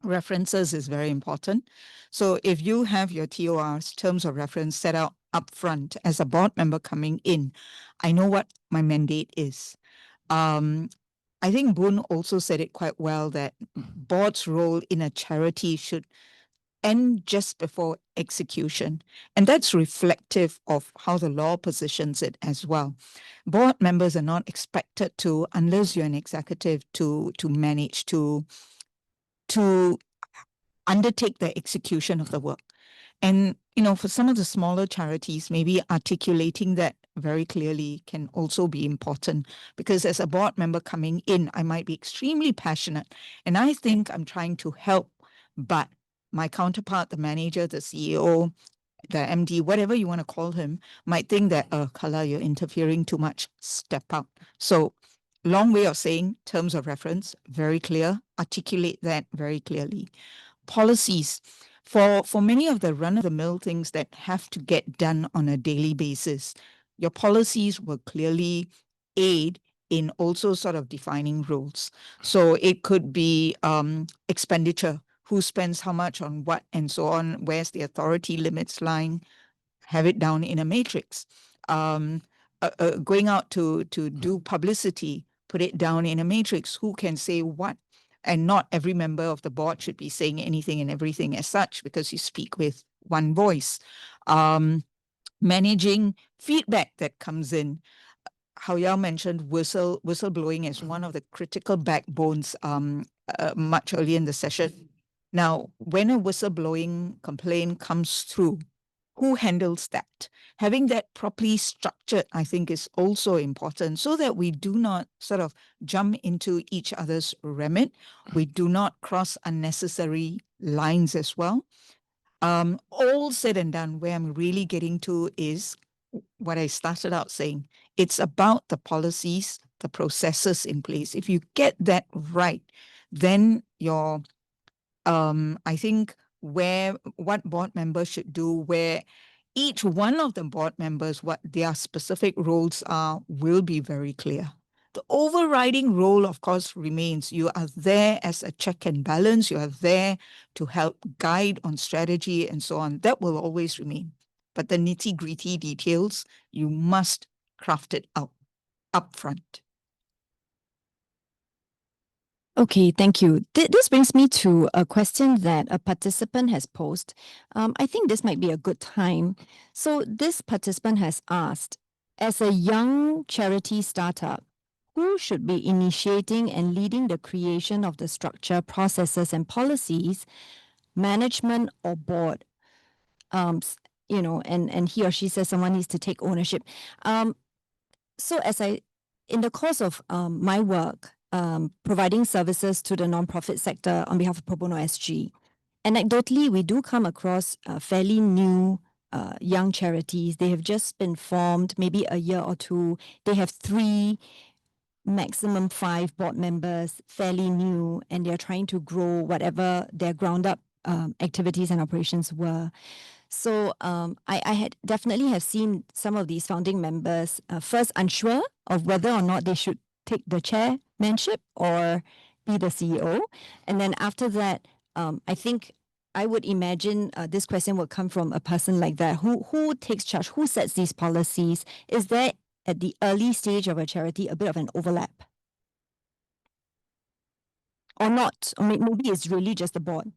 references is very important. So if you have your TORs, terms of reference, set out upfront as a board member coming in, I know what my mandate is. I think Boon also said it quite well, that board's role in a charity should end just before execution. And that's reflective of how the law positions it as well. Board members are not expected to, unless you're an executive, to manage to undertake the execution of the work. And, for some of the smaller charities, maybe articulating that very clearly can also be important, because as a board member coming in, I might be extremely passionate and I think I'm trying to help, but my counterpart, the manager, the CEO, the MD, whatever you want to call him, might think that, Carla, you're interfering too much, step out. So long way of saying terms of reference, very clear, articulate that very clearly. Policies. For many of the run-of-the-mill things that have to get done on a daily basis, your policies will clearly aid in also sort of defining rules. So it could be expenditure, who spends how much on what and so on, where's the authority limits lying, have it down in a matrix. Going out to do publicity, put it down in a matrix, who can say what. And not every member of the board should be saying anything and everything as such, because you speak with one voice. Managing feedback that comes in. Hao Yao mentioned whistleblowing as one of the critical backbones much earlier in the session. Now, when a whistleblowing complaint comes through, who handles that? Having that properly structured, I think, is also important, so that we do not sort of jump into each other's remit. We do not cross unnecessary lines as well. All said and done, where I'm really getting to is what I started out saying. It's about the policies, the processes in place. If you get that right, then I think what board members should do, where each one of the board members, what their specific roles are, will be very clear. The overriding role, of course, remains. You are there as a check and balance. You are there to help guide on strategy and so on. That will always remain. But the nitty-gritty details, you must craft it out upfront. Okay, thank you. This brings me to a question that a participant has posed. I think this might be a good time. So this participant has asked, as a young charity startup, who should be initiating and leading the creation of the structure, processes, and policies, management or board? and he or she says someone needs to take ownership. So in the course of my work, providing services to the nonprofit sector on behalf of Pro Bono SG, anecdotally, we do come across fairly new young charities. They have just been formed, maybe a year or two. They have 3, maximum 5 board members, fairly new, and they're trying to grow whatever their ground up activities and operations were. So I had definitely have seen some of these founding members first unsure of whether or not they should take the chairmanship or be the CEO. And then after that, I think I would imagine this question would come from a person like that. Who takes charge? Who sets these policies? Is there at the early stage of a charity a bit of an overlap? Or not? Or maybe it's really just the board.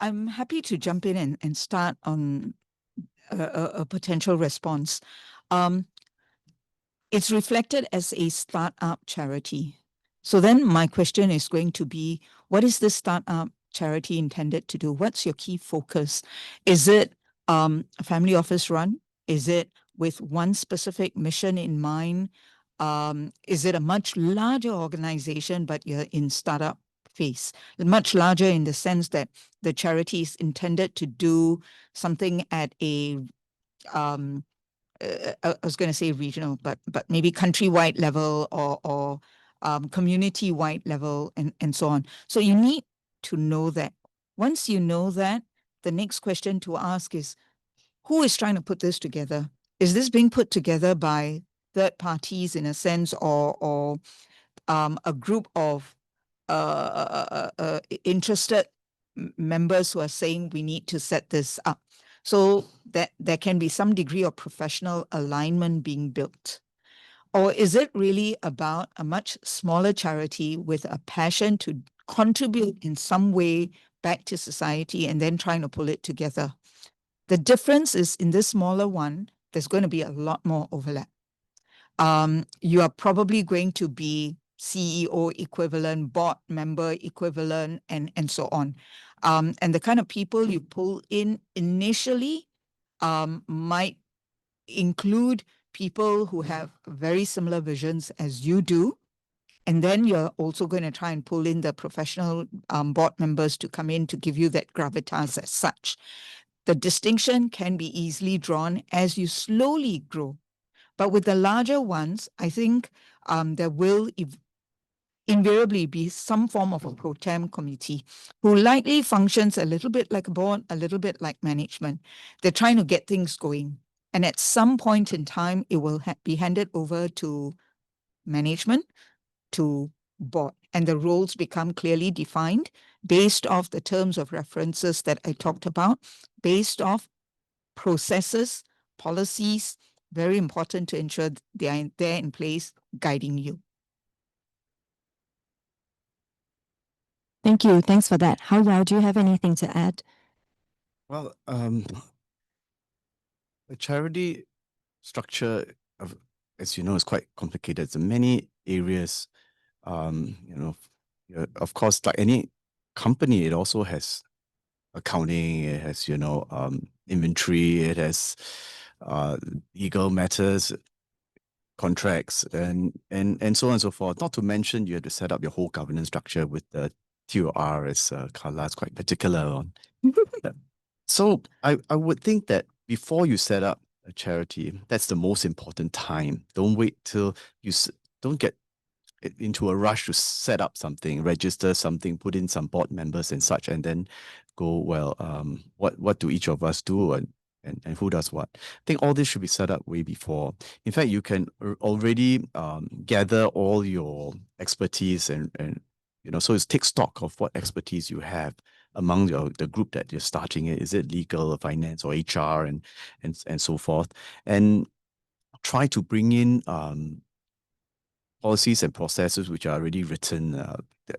I'm happy to jump in and start on a potential response. It's reflected as a startup charity. So then my question is going to be, what is this startup charity intended to do? What's your key focus? Is it a family office run? Is it with one specific mission in mind? Is it a much larger organization, but you're in startup phase? Much larger in the sense that the charity is intended to do something at a I was going to say regional, but maybe countrywide level or community-wide level and so on. So you need to know that. Once you know that, the next question to ask is, who is trying to put this together? Is this being put together by third parties in a sense, or a group of interested members who are saying we need to set this up? So that there can be some degree of professional alignment being built. Or is it really about a much smaller charity with a passion to contribute in some way back to society and then trying to pull it together? The difference is in this smaller one, there's going to be a lot more overlap. You are probably going to be CEO equivalent, board member equivalent, and so on. And the kind of people you pull in initially might include people who have very similar visions as you do. And then you're also going to try and pull in the professional board members to come in to give you that gravitas as such. The distinction can be easily drawn as you slowly grow. But with the larger ones, I think there will invariably be some form of a pro tem committee who likely functions a little bit like a board, a little bit like management. They're trying to get things going. And at some point in time, it will be handed over to management, to board, and the roles become clearly defined based off the terms of references that I talked about, based off processes, policies, very important to ensure they are there in place guiding you. Thank you. Thanks for that. Hao Yao, do you have anything to add? Well, the charity structure, as you know, is quite complicated. There are many areas. Of course, like any company, it also has accounting, it has, inventory, it has legal matters, contracts, and so on and so forth. Not to mention, you have to set up your whole governance structure with the TOR, as Carla is quite particular on. So I would think that before you set up a charity, that's the most important time. Don't wait till you don't get into a rush to set up something, register something, put in some board members and such, and then go, well, what do each of us do and who does what? I think all this should be set up way before. In fact, you can already gather all your expertise and so it's take stock of what expertise you have among the group that you're starting it. Is it legal, finance, or HR, and so forth, and try to bring in policies and processes which are already written.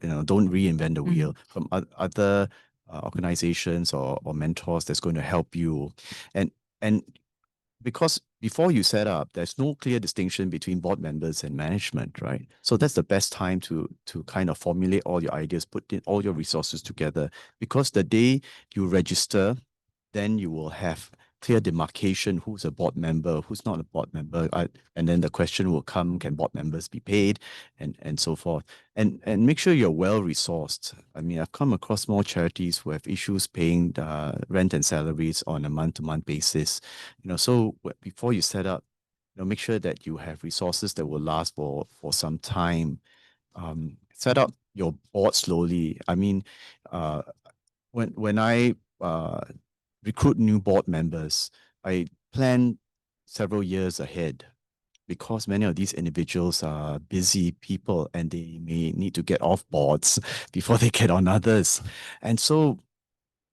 Don't reinvent the wheel from other organizations or mentors that's going to help you, and because before you set up, there's no clear distinction between board members and management, right? So that's the best time to kind of formulate all your ideas, put in all your resources together, because the day you register, then you will have clear demarcation, who's a board member, who's not a board member. And then the question will come, can board members be paid, and so forth. And make sure you're well resourced. I mean, I've come across more charities who have issues paying rent and salaries on a month-to-month basis. So before you set up, make sure that you have resources that will last for some time. Set up your board slowly. I mean, when I recruit new board members, I plan several years ahead, because many of these individuals are busy people and they may need to get off boards before they get on others. And so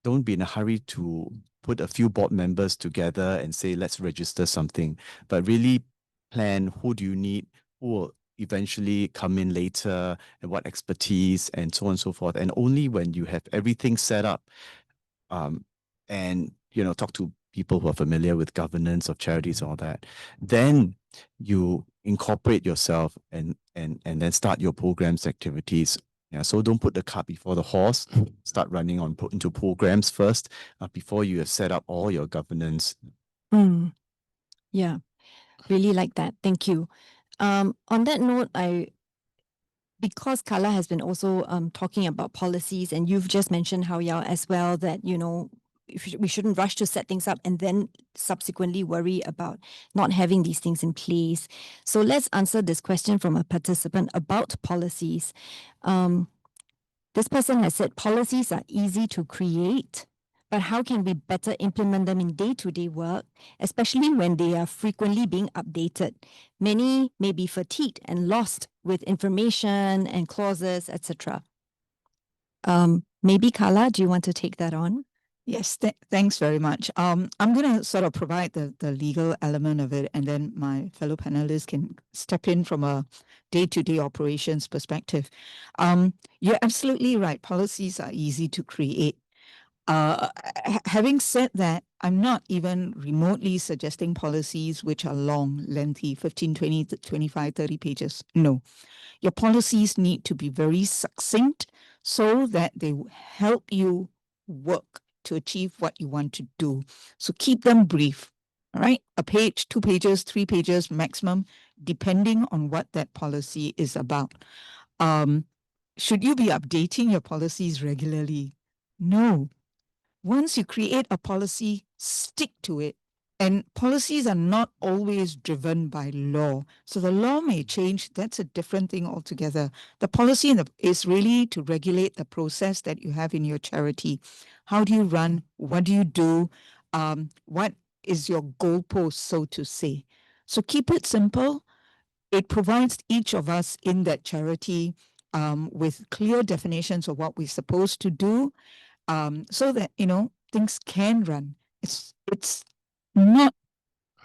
don't be in a hurry to put a few board members together and say, let's register something, but really plan who do you need, who will eventually come in later, and what expertise, and so on and so forth. And only when you have everything set up, and talk to people who are familiar with governance of charities and all that, then you incorporate yourself and then start your programs activities. Yeah, so don't put the cart before the horse. Start running into programs first, before you have set up all your governance. Yeah, really like that. Thank you. On that note, because Carla has been also talking about policies, and you've just mentioned Hao Yao as well, that we shouldn't rush to set things up and then subsequently worry about not having these things in place. So let's answer this question from a participant about policies. This person has said policies are easy to create, but how can we better implement them in day-to-day work, especially when they are frequently being updated? Many may be fatigued and lost with information and clauses, etc. Maybe Carla, do you want to take that on? Yes, thanks very much. I'm going to sort of provide the legal element of it, and then my fellow panelists can step in from a day-to-day operations perspective. You're absolutely right. Policies are easy to create. Having said that, I'm not even remotely suggesting policies which are long, lengthy, 15, 20, 25, 30 pages. No. Your policies need to be very succinct so that they help you work to achieve what you want to do. So keep them brief, all right? A page, 2 pages, 3 pages maximum, depending on what that policy is about. Should you be updating your policies regularly? No. Once you create a policy, stick to it. And policies are not always driven by law. So the law may change. That's a different thing altogether. The policy is really to regulate the process that you have in your charity. How do you run? What do you do? What is your goalpost, so to say? So keep it simple. It provides each of us in that charity with clear definitions of what we're supposed to do, so that, things can run. It's not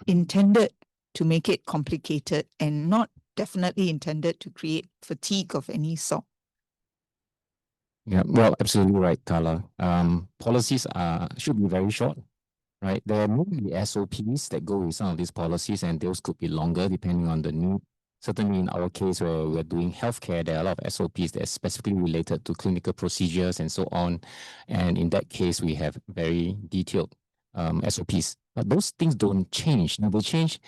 intended to make it complicated, and not definitely intended to create fatigue of any sort. Yeah, well, absolutely right, Carla. Policies should be very short, right? There may be SOPs that go with some of these policies, and those could be longer depending on the need. Certainly in our case, where we're doing healthcare, there are a lot of SOPs that are specifically related to clinical procedures and so on. And in that case, we have very detailed SOPs. But those things don't change. They will change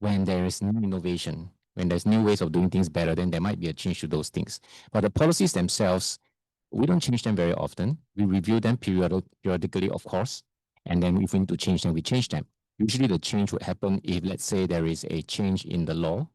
when there is new innovation, when there's new ways of doing things better, then there might be a change to those things. But the policies themselves, we don't change them very often. We review them periodically, of course. And then if we need to change them, we change them. Usually the change would happen if, let's say, there is a change in the law.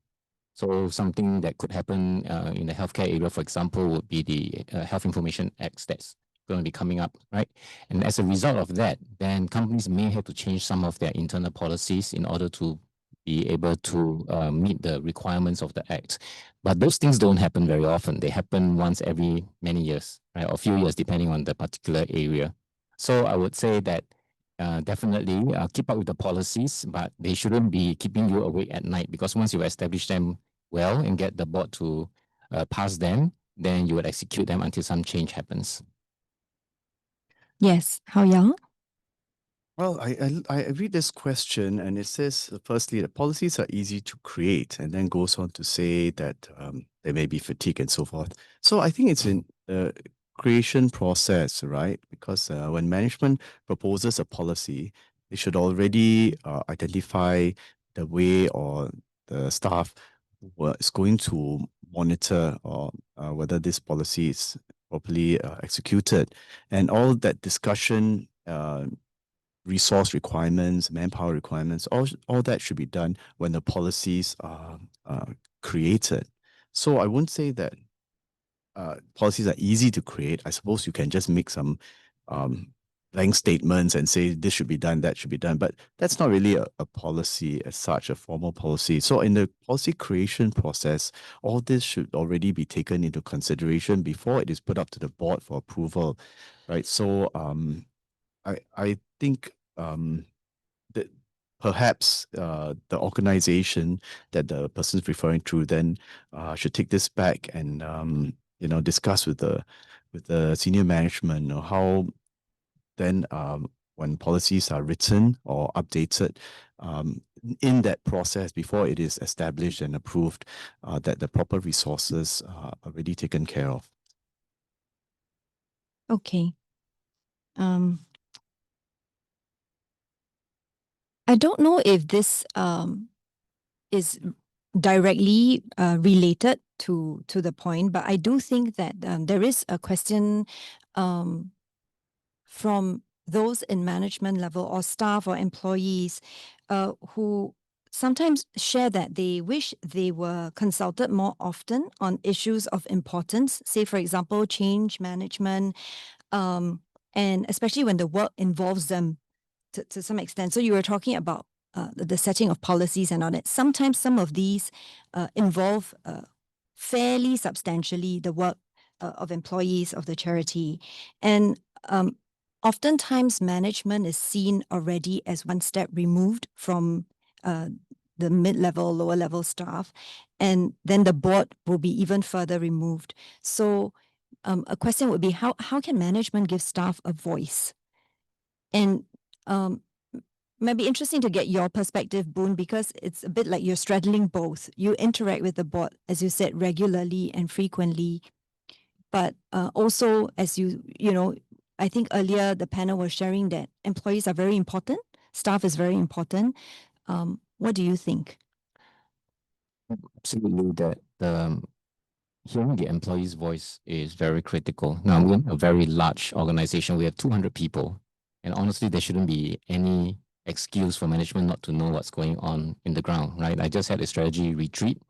So something that could happen in the healthcare area, for example, would be the Health Information Act that's going to be coming up, right? And as a result of that, then companies may have to change some of their internal policies in order to be able to meet the requirements of the Act. But those things don't happen very often. They happen once every many years, right? Or a few years, depending on the particular area. So I would say that definitely keep up with the policies, but they shouldn't be keeping you awake at night, because once you establish them well and get the board to pass them, then you would execute them until some change happens. Yes, Hao Yao? Well, I read this question, and it says, firstly, the policies are easy to create, and then goes on to say that there may be fatigue and so forth. So I think it's in the creation process, right? Because when management proposes a policy, they should already identify the way or the staff is going to monitor or whether this policy is properly executed, and all that discussion, resource requirements, manpower requirements, all that should be done when the policies are created. So I wouldn't say that policies are easy to create. I suppose you can just make some blank statements and say this should be done, that should be done, but that's not really a policy as such, a formal policy. So in the policy creation process, all this should already be taken into consideration before it is put up to the board for approval, right? So I think that perhaps the organization that the person's referring to then should take this back and discuss with the senior management, or how then when policies are written or updated, in that process before it is established and approved, that the proper resources are already taken care of. Okay. I don't know if this is directly related to the point, but I do think that there is a question from those in management level or staff or employees who sometimes share that they wish they were consulted more often on issues of importance, say, for example, change management, and especially when the work involves them to some extent. So you were talking about the setting of policies and all that. Sometimes some of these involve fairly substantially the work of employees of the charity. And oftentimes management is seen already as one step removed from the mid-level, lower-level staff. And then the board will be even further removed. So a question would be, how can management give staff a voice? And might be interesting to get your perspective, Boon, because it's a bit like you're straddling both. You interact with the board, as you said, regularly and frequently, but also, as you know, I think earlier the panel was sharing that employees are very important, staff is very important. What do you think? Absolutely, that hearing the employee's voice is very critical. Now, we're a very large organization. We have 200 people, and honestly, there shouldn't be any excuse for management not to know what's going on in the ground, right? I just had a strategy retreat,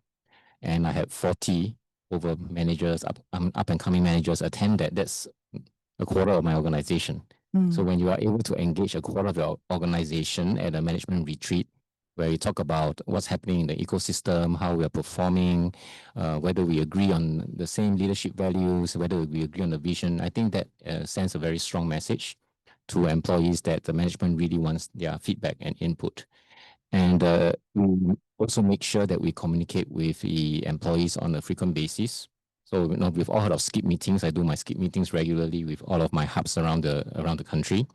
and I had 40 over managers, up and coming managers attend that. That's a quarter of my organization. So when you are able to engage a quarter of your organization at a management retreat, where you talk about what's happening in the ecosystem, how we are performing, whether we agree on the same leadership values, whether we agree on the vision, I think that sends a very strong message to employees that the management really wants their feedback and input. And we also make sure that we communicate with the employees on a frequent basis. So we've all heard of skip meetings. I do my skip meetings regularly with all of my hubs around the country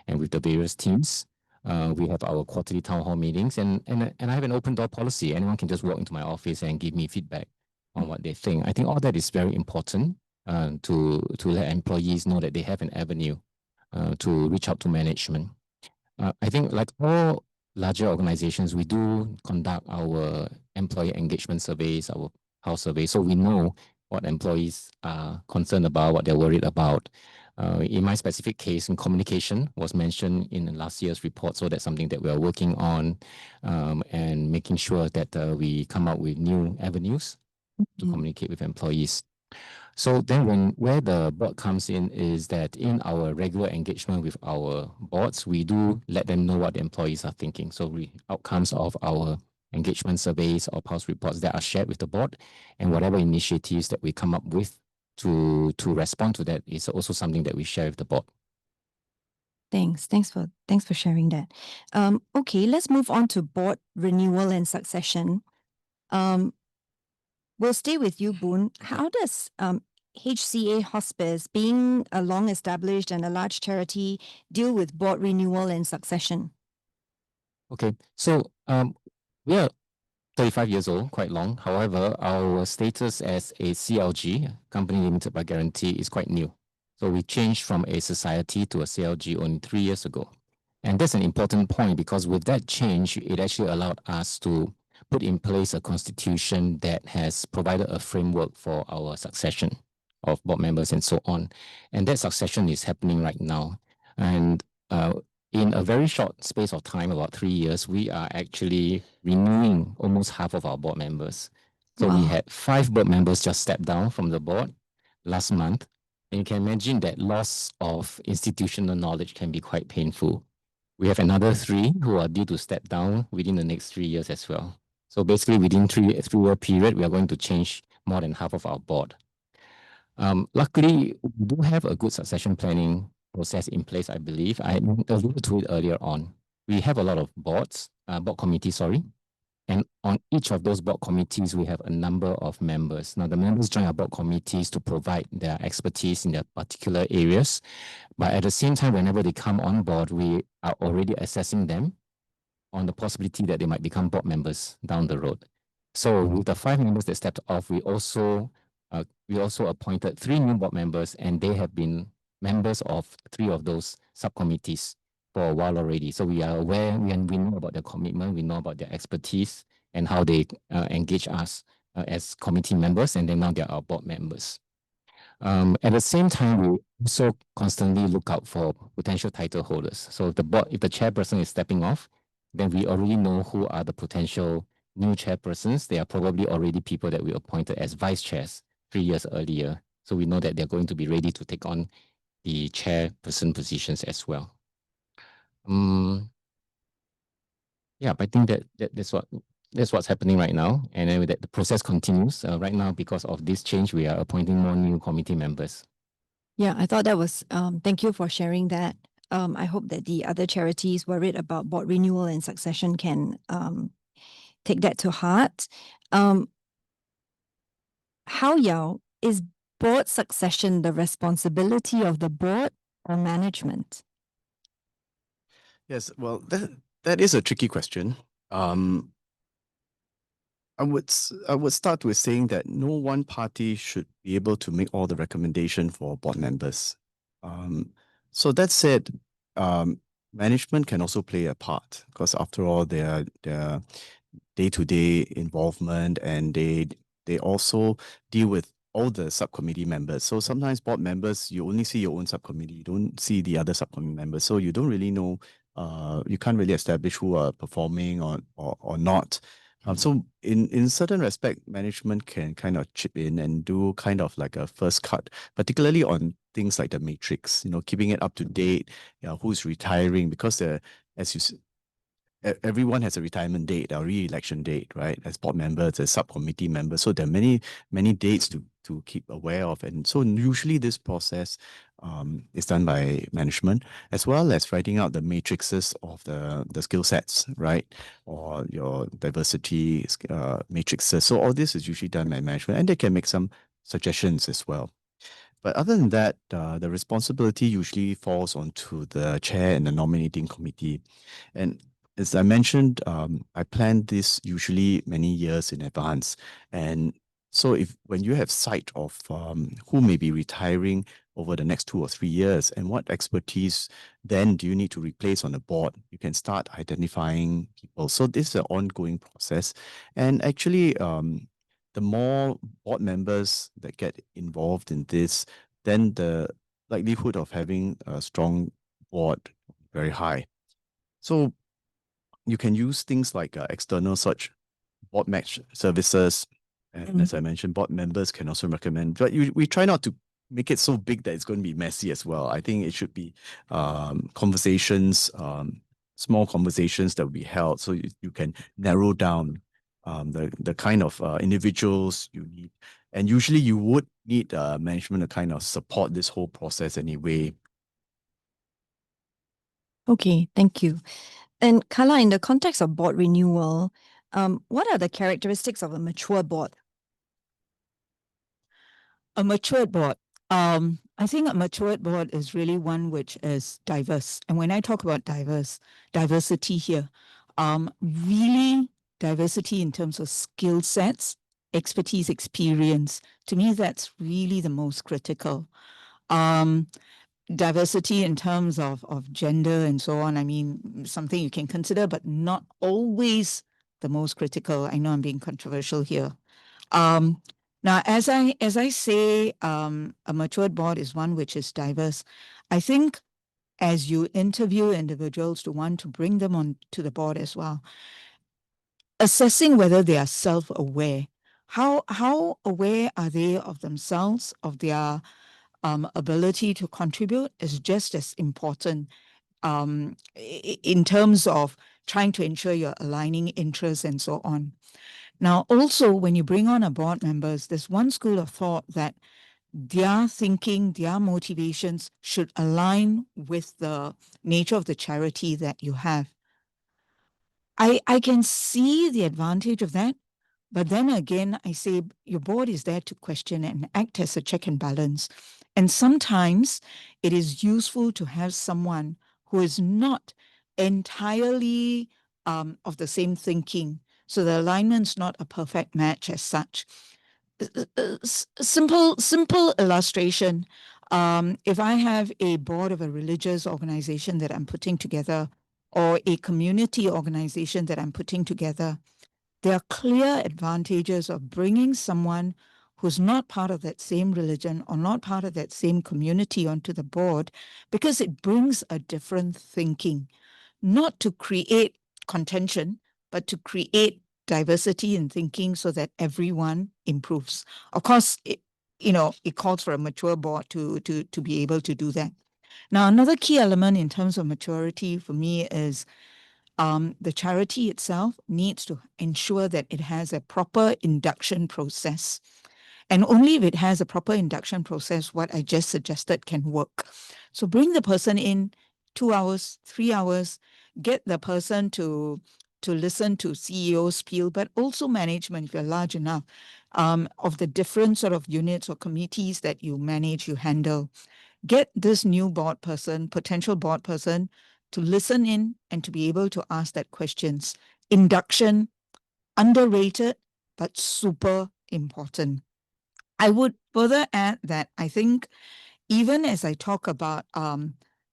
and with the various teams. We have our quarterly town hall meetings, and I have an open door policy. Anyone can just walk into my office and give me feedback on what they think. I think all that is very important to let employees know that they have an avenue to reach out to management. I think, like all larger organizations, we do conduct our employee engagement surveys, our house surveys, so we know what employees are concerned about, what they're worried about. In my specific case, in communication was mentioned in last year's report, so that's something that we are working on, and making sure that we come up with new avenues to communicate with employees. So then where the board comes in is that in our regular engagement with our boards, we do let them know what the employees are thinking. So outcomes of our engagement surveys or pulse reports that are shared with the board, and whatever initiatives that we come up with to respond to that is also something that we share with the board. Thanks for sharing that. Okay, let's move on to board renewal and succession. We'll stay with you, Boon. How does HCA Hospice, being a long established and a large charity, deal with board renewal and succession? Okay, so we are 35 years old, quite long. However, our status as a CLG, Company Limited by Guarantee, is quite new. So we changed from a society to a CLG only 3 years ago. And that's an important point because with that change, it actually allowed us to put in place a constitution that has provided a framework for our succession of board members and so on. And that succession is happening right now. And in a very short space of time, about 3 years, we are actually renewing almost half of our board members. So we Wow. had 5 board members just step down from the board last month. And you can imagine that loss of institutional knowledge can be quite painful. We have another 3 who are due to step down within the next 3 years as well. So basically within 3-year period, we are going to change more than half of our board. Luckily, we do have a good succession planning process in place, I believe. I alluded to it earlier on. We have a lot of board committees, and on each of those board committees, we have a number of members. Now, the members join our board committees to provide their expertise in their particular areas. But at the same time, whenever they come on board, we are already assessing them on the possibility that they might become board members down the road. So with the 5 members that stepped off, we also appointed 3 new board members, and they have been members of 3 of those subcommittees for a while already. So we are aware, we know about their commitment, we know about their expertise and how they engage us as committee members, and then now they are our board members. At the same time, we also constantly look out for potential title holders. So if the chairperson is stepping off, then we already know who are the potential new chairpersons. They are probably already people that we appointed as vice chairs 3 years earlier. So we know that they're going to be ready to take on the chairperson positions as well. Yeah, I think that's what's happening right now. And then the process continues. Right now, because of this change, we are appointing more new committee members. Yeah, I thought that was, thank you for sharing that. I hope that the other charities worried about board renewal and succession can take that to heart. How Yao, is board succession the responsibility of the board or management? Yes, well, that is a tricky question. I would start with saying that no one party should be able to make all the recommendation for board members. So that said, management can also play a part because after all, their day-to-day involvement, and they also deal with all the subcommittee members. So sometimes board members, you only see your own subcommittee, you don't see the other subcommittee members. So you don't really know, you can't really establish who are performing or not. So in certain respect, management can kind of chip in and do kind of like a first cut, particularly on things like the matrix, keeping it up to date, who's retiring, because everyone has a retirement date, a re-election date, right? As board members, as subcommittee members. So there are many dates to keep aware of. And so usually this process is done by management, as well as writing out the matrices of the skill sets, right? Or your diversity matrices. So all this is usually done by management, and they can make some suggestions as well. But other than that, the responsibility usually falls onto the chair and the nominating committee. And as I mentioned, I plan this usually many years in advance. And so when you have sight of who may be retiring over the next 2 or 3 years, and what expertise then do you need to replace on the board, you can start identifying people. So this is an ongoing process. And actually, the more board members that get involved in this, then the likelihood of having a strong board very high. So you can use things like external search, board match services, and as I mentioned, board members can also recommend. But we try not to make it so big that it's going to be messy as well. I think it should be conversations, small conversations that will be held, so you can narrow down the kind of individuals you need. And usually you would need management to kind of support this whole process anyway. Okay, thank you. And Carla, in the context of board renewal, what are the characteristics of a mature board? A matured board. I think a matured board is really one which is diverse. And when I talk about diversity here, really diversity in terms of skill sets, expertise, experience. To me, that's really the most critical. diversity in terms of gender and so on, I mean, something you can consider, but not always the most critical. I know I'm being controversial here. Now, as I say, a matured board is one which is diverse. I think as you interview individuals to want to bring them on to the board as well, assessing whether they are self-aware. How aware are they of themselves, of their ability to contribute is just as important in terms of trying to ensure you're aligning interests and so on. Now, also, when you bring on a board members, there's one school of thought that their thinking, their motivations should align with the nature of the charity that you have. I can see the advantage of that, but then again, I say your board is there to question and act as a check and balance. And sometimes it is useful to have someone who is not entirely of the same thinking. So the alignment's not a perfect match as such. Simple illustration. If I have a board of a religious organization that I'm putting together, or a community organization that I'm putting together, there are clear advantages of bringing someone who's not part of that same religion or not part of that same community onto the board, because it brings a different thinking, not to create contention, but to create diversity in thinking so that everyone improves. Of course, it calls for a mature board to be able to do that. Now, another key element in terms of maturity for me is the charity itself needs to ensure that it has a proper induction process. And only if it has a proper induction process, what I just suggested can work. So bring the person in 2 hours, 3 hours, get the person to listen to CEO spiel, but also management, if you're large enough, of the different sort of units or committees that you manage, you handle. Get this new board person, potential board person, to listen in and to be able to ask that questions. Induction, underrated, but super important. I would further add that I think even as I talk about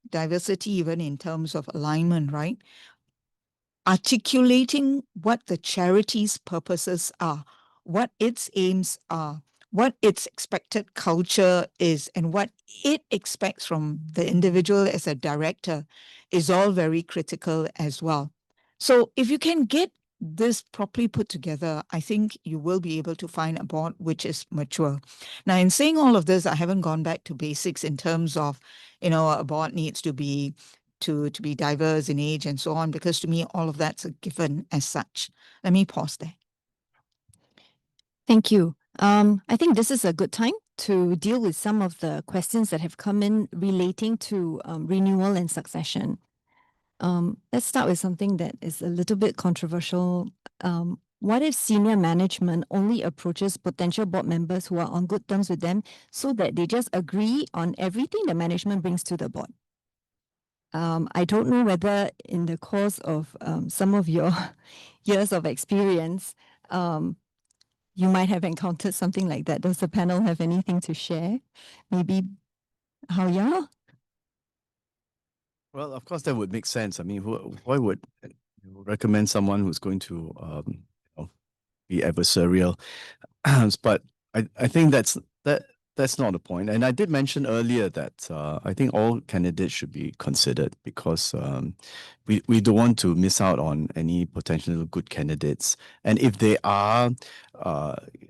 diversity, even in terms of alignment, right? Articulating what the charity's purposes are, what its aims are, what its expected culture is, and what it expects from the individual as a director is all very critical as well. So if you can get this properly put together, I think you will be able to find a board which is mature. Now, in saying all of this, I haven't gone back to basics in terms of, a board needs to be diverse in age and so on, because to me, all of that's a given as such. Let me pause there. Thank you. I think this is a good time to deal with some of the questions that have come in relating to renewal and succession. Let's start with something that is a little bit controversial. What if senior management only approaches potential board members who are on good terms with them so that they just agree on everything the management brings to the board? I don't know whether in the course of some of your years of experience, you might have encountered something like that. Does the panel have anything to share? Maybe Hao Ya? Well, of course, that would make sense. I mean, why would you recommend someone who's going to be adversarial? But I think that's not the point. And I did mention earlier that I think all candidates should be considered, because we don't want to miss out on any potential good candidates. And if they are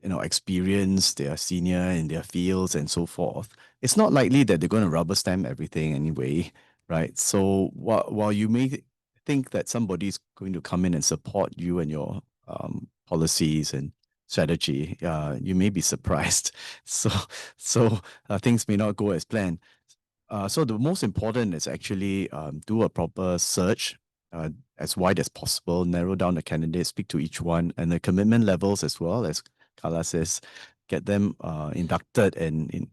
experienced, they are senior in their fields and so forth, it's not likely that they're going to rubber stamp everything anyway, right? So while you may think that somebody's going to come in and support you and your policies and strategy, you may be surprised. So things may not go as planned. So the most important is actually do a proper search, as wide as possible, narrow down the candidates, speak to each one, and the commitment levels as well, as Carla says, get them inducted and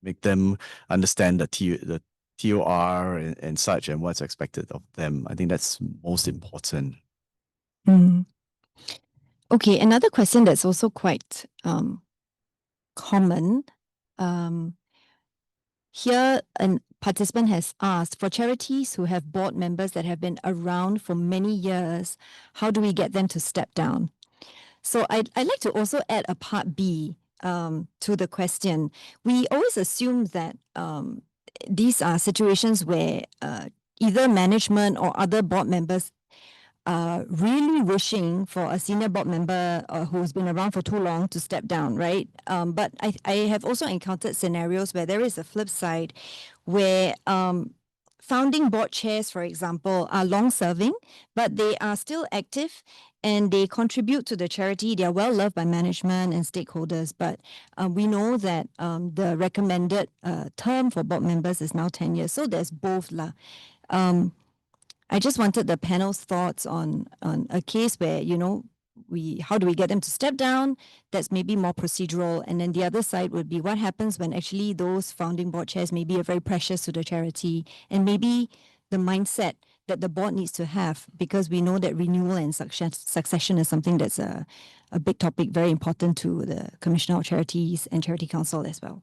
make them understand the TOR and such, and what's expected of them. I think that's most important. Okay, another question that's also quite common. Here, a participant has asked, for charities who have board members that have been around for many years, how do we get them to step down? So I'd like to also add a part B to the question. We always assume that these are situations where either management or other board members are really wishing for a senior board member who's been around for too long to step down, right? But I have also encountered scenarios where there is a flip side where founding board chairs, for example, are long-serving, but they are still active and they contribute to the charity. They are well loved by management and stakeholders, but we know that the recommended term for board members is now 10 years. So there's both lah. I just wanted the panel's thoughts on a case where, how do we get them to step down? That's maybe more procedural. And then the other side would be what happens when actually those founding board chairs maybe are very precious to the charity, and maybe the mindset that the board needs to have, because we know that renewal and succession is something that's a big topic, very important to the Commissioner of Charities and Charity Council as well.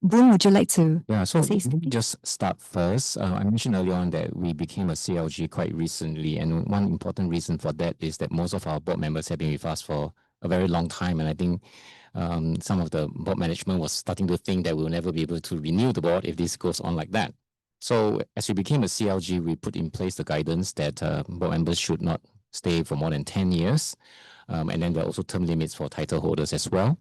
Boon, would you like to So say let me something? just start first. I mentioned earlier on that we became a CLG quite recently, and one important reason for that is that most of our board members have been with us for a very long time, and I think some of the board management was starting to think that we'll never be able to renew the board if this goes on like that. So as we became a CLG, we put in place the guidance that board members should not stay for more than 10 years, and then there are also term limits for title holders as well.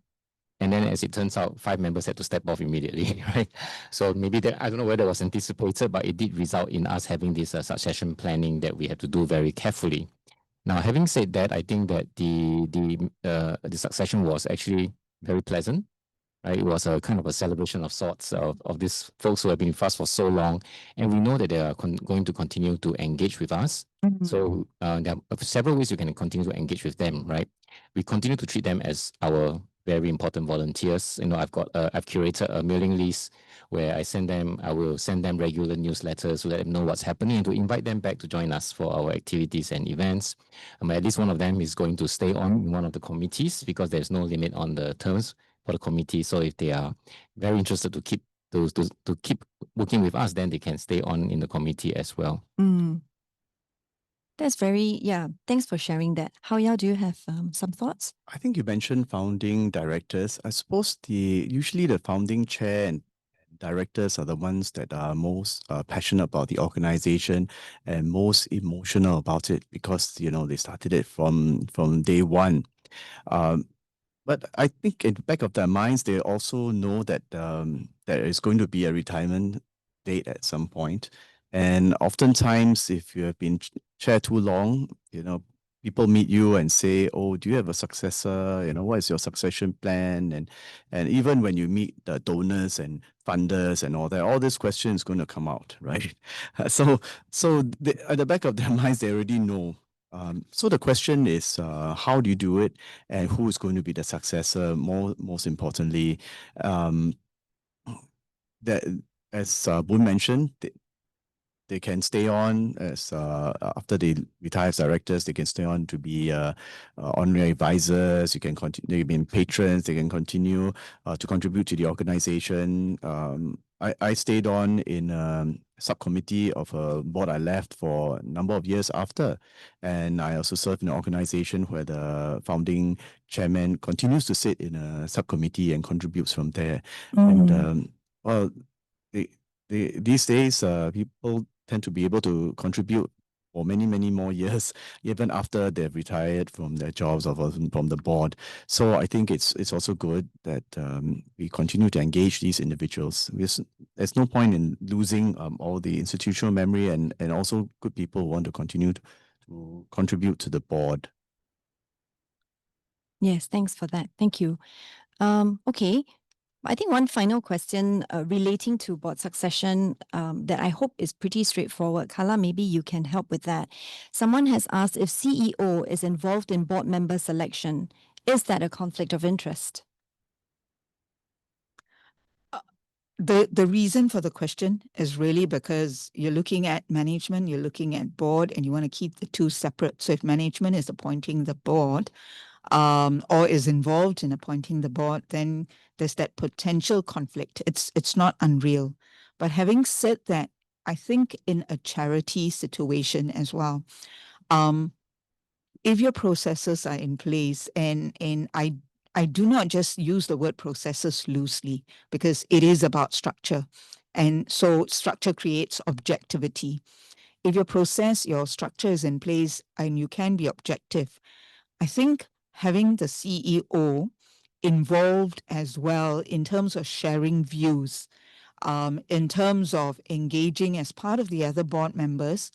And then as it turns out, 5 members had to step off immediately, right? So maybe that, I don't know whether it was anticipated, but it did result in us having this succession planning that we have to do very carefully. Now, having said that, I think that the succession was actually very pleasant, right? It was a kind of a celebration of sorts of these folks who have been with us for so long, and we know that they are going to continue to engage with us. So there are several ways you can continue to engage with them, right? We continue to treat them as our very important volunteers. I've curated a mailing list where I will send them regular newsletters to let them know what's happening and to invite them back to join us for our activities and events. At least one of them is going to stay on in one of the committees because there's no limit on the terms for the committee. So if they are very interested to keep working with us, then they can stay on in the committee as well. That's thanks for sharing that. Hao Yao, do you have some thoughts? I think you mentioned founding directors. I suppose usually the founding chair and directors are the ones that are most passionate about the organization and most emotional about it because, they started it from day one. But I think in the back of their minds, they also know that there is going to be a retirement date at some point. And oftentimes, if you have been chair too long, people meet you and say, "Oh, do you have a successor? What is your succession plan?" And even when you meet the donors and funders and all that, all these questions going to come out, right? So at the back of their minds, they already know. So the question is, how do you do it, and who is going to be the successor? Most importantly, that as Boon mentioned, they can stay on as after they retire as directors. They can stay on to be honorary advisors. You can continue. They can be patrons. They can continue to contribute to the organization. I stayed on in a subcommittee of a board I left for a number of years after, and I also served in an organization where the founding chairman continues to sit in a subcommittee and contributes from there. And these days, people tend to be able to contribute for many, many more years, even after they've retired from their jobs or from the board. So I think it's also good that we continue to engage these individuals. There's no point in losing all the institutional memory and also good people who want to continue to contribute to the board. Yes, thanks for that. Thank you. Okay. I think one final question relating to board succession that I hope is pretty straightforward. Carla, maybe you can help with that. Someone has asked if CEO is involved in board member selection. Is that a conflict of interest? The reason for the question is really because you're looking at management, you're looking at board, and you want to keep the two separate. So if management is appointing the board, or is involved in appointing the board, then there's that potential conflict. It's not unreal. But having said that, I think in a charity situation as well, if your processes are in place, and I do not just use the word processes loosely, because it is about structure. And so structure creates objectivity. If your process, your structure is in place and you can be objective, I think having the CEO involved as well in terms of sharing views, in terms of engaging as part of the other board members,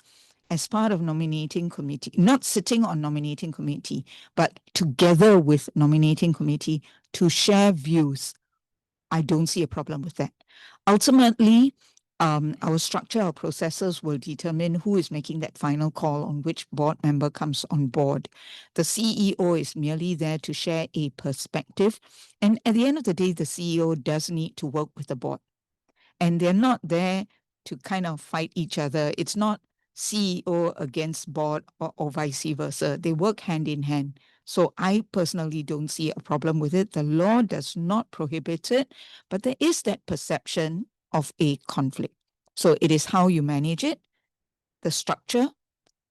as part of nominating committee, not sitting on nominating committee, but together with nominating committee to share views, I don't see a problem with that. Ultimately, our structure, our processes will determine who is making that final call on which board member comes on board. The CEO is merely there to share a perspective. And at the end of the day, the CEO does need to work with the board. And they're not there to kind of fight each other. It's not CEO against board or vice versa. They work hand in hand. So I personally don't see a problem with it. The law does not prohibit it, but there is that perception of a conflict. So it is how you manage it, the structure,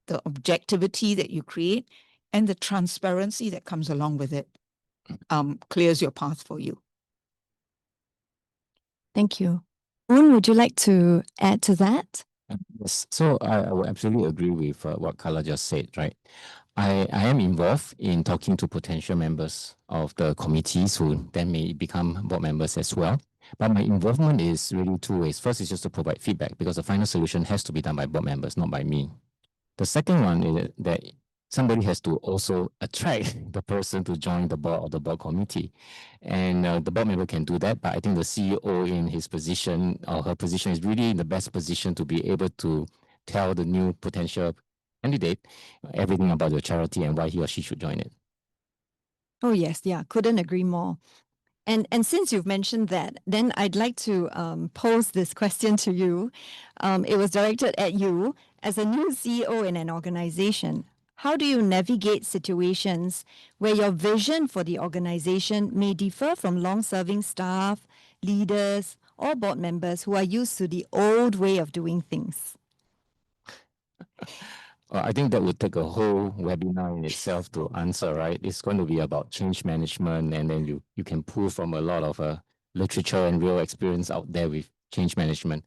the objectivity that you create, and the transparency that comes along with it clears your path for you. Thank you. Boon, would you like to add to that? Yes, so I would absolutely agree with what Carla just said, right? I am involved in talking to potential members of the committees who then may become board members as well. But my involvement is really two ways. First is just to provide feedback, because the final solution has to be done by board members, not by me. The second one is that somebody has to also attract the person to join the board or the board committee. And the board member can do that, but I think the CEO in his position or her position is really in the best position to be able to tell the new potential candidate everything about your charity and why he or she should join it. Oh, yes. Yeah. Couldn't agree more. And since you've mentioned that, then I'd like to pose this question to you. It was directed at you. As a new CEO in an organization, how do you navigate situations where your vision for the organization may differ from long-serving staff, leaders, or board members who are used to the old way of doing things? I think that would take a whole webinar in itself to answer, right? It's going to be about change management, and then you can pull from a lot of literature and real experience out there with change management.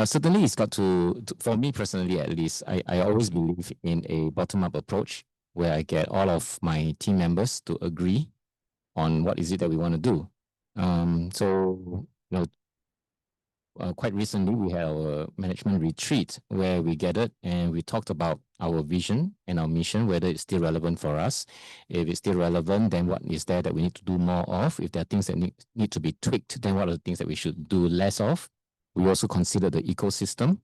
Certainly, it's got to, for me personally at least, I always believe in a bottom-up approach where I get all of my team members to agree on what is it that we want to do. Quite recently, we had our management retreat where we gathered and we talked about our vision and our mission, whether it's still relevant for us. If it's still relevant, then what is there that we need to do more of? If there are things that need to be tweaked, then what are the things that we should do less of? We also consider the ecosystem,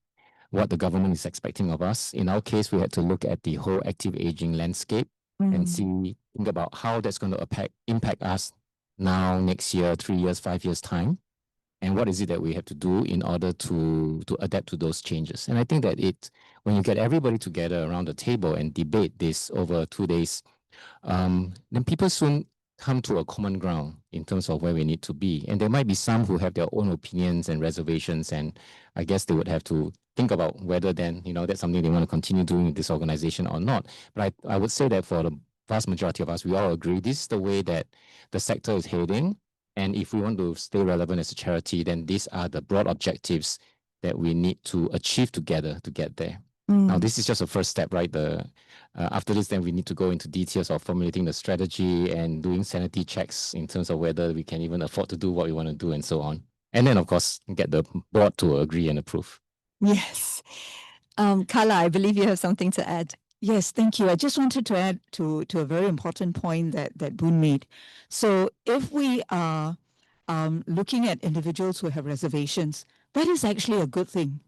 what the government is expecting of us. In our case, we had to look at the whole active aging landscape and think about how that's going to impact us now, next year, 3 years, 5 years' time. And what is it that we have to do in order to adapt to those changes? And I think that when you get everybody together around the table and debate this over 2 days, then people soon come to a common ground in terms of where we need to be. And there might be some who have their own opinions and reservations, and I guess they would have to think about whether then, that's something they want to continue doing in this organization or not. But I would say that for the vast majority of us, we all agree this is the way that the sector is heading. And if we want to stay relevant as a charity, then these are the broad objectives that we need to achieve together to get there. Now, this is just a first step, right? After this, then we need to go into details of formulating the strategy and doing sanity checks in terms of whether we can even afford to do what we want to do and so on. And then, of course, get the board to agree and approve. Yes. Carla, I believe you have something to add. Yes, thank you. I just wanted to add to a very important point that Boon made. So if we are looking at individuals who have reservations, that is actually a good thing.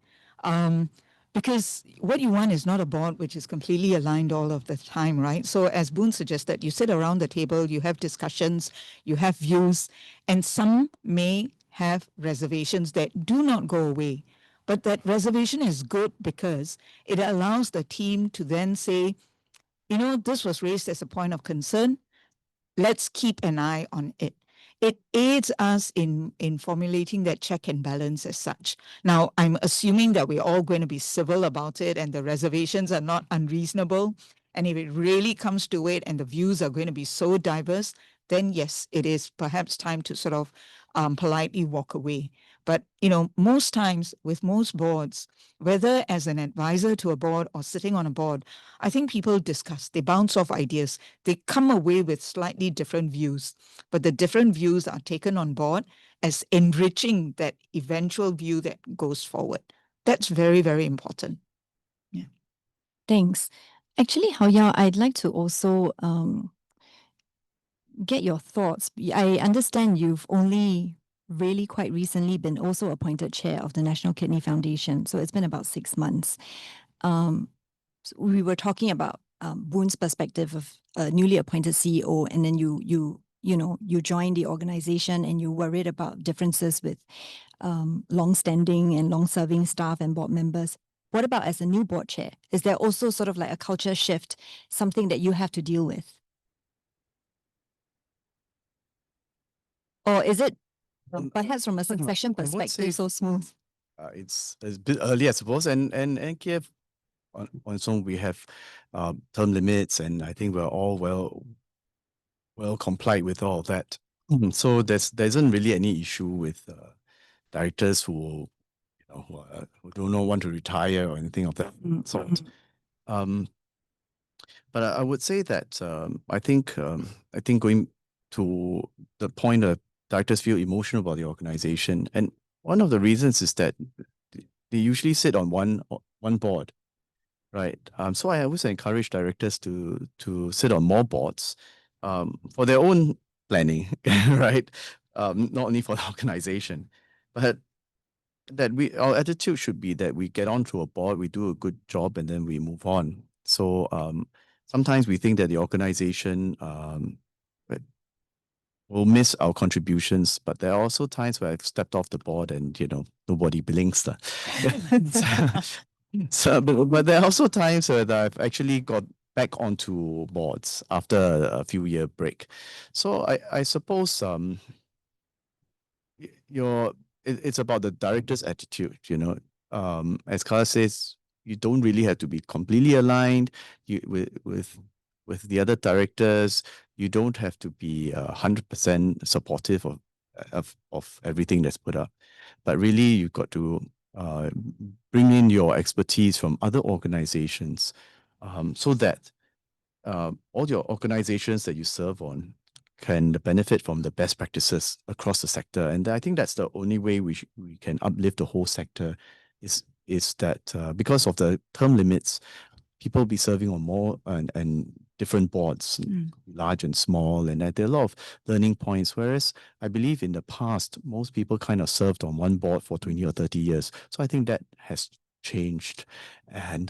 Because what you want is not a board which is completely aligned all of the time, right? So as Boon suggested, you sit around the table, you have discussions, you have views, and some may have reservations that do not go away. But that reservation is good because it allows the team to then say, this was raised as a point of concern. let's keep an eye on it. It aids us in formulating that check and balance as such. Now, I'm assuming that we're all going to be civil about it and the reservations are not unreasonable. And if it really comes to it and the views are going to be so diverse, then yes, it is perhaps time to sort of politely walk away. But, most times with most boards, whether as an advisor to a board or sitting on a board, I think people discuss, they bounce off ideas, they come away with slightly different views, but the different views are taken on board as enriching that eventual view that goes forward. That's very, very important. Thanks. Actually, Hao Yao, I'd like to also get your thoughts. I understand you've only really quite recently been also appointed chair of the National Kidney Foundation. So it's been about 6 months. So we were talking about Boon's perspective of a newly appointed CEO, and then you joined the organization and you worried about differences with long-standing and long-serving staff and board members. What about as a new board chair? Is there also sort of like a culture shift, something that you have to deal with? Or is it perhaps from a succession I would say- perspective so smooth? It's a bit early, I suppose, and KF on its own, we have term limits, and I think we're all well complied with all of that. So there isn't really any issue with directors who do not want to retire or anything of that sort. But I would say that I think going to the point that directors feel emotional about the organization, and one of the reasons is that they usually sit on one board, right? So I always encourage directors to sit on more boards for their own planning, right? Not only for the organization, but that our attitude should be that we get onto a board, we do a good job, and then we move on. So sometimes we think that the organization will miss our contributions, but there are also times where I've stepped off the board and nobody blinks. But there are also times where I've actually got back onto boards after a few year break. So I suppose it's about the director's attitude, as Carla says, you don't really have to be completely aligned with the other directors. You don't have to be 100% supportive of everything that's put up, but really you've got to bring in your expertise from other organizations, so that all your organizations that you serve on can benefit from the best practices across the sector. And I think that's the only way we can uplift the whole sector, is that because of the term limits, people will be serving on more and different boards, large and small, and there are a lot of learning points. Whereas I believe in the past, most people kind of served on one board for 20 or 30 years. So I think that has changed and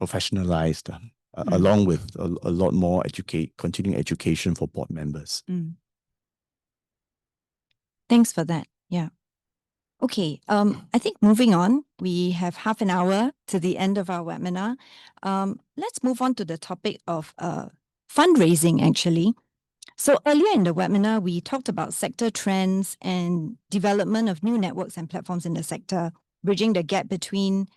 professionalized, along with a lot more continuing education for board members. Thanks for that. Yeah. Okay. I think moving on, we have half an hour to the end of our webinar. Let's move on to the topic of fundraising, actually. So earlier in the webinar, we talked about sector trends and development of new networks and platforms in the sector, bridging the gap between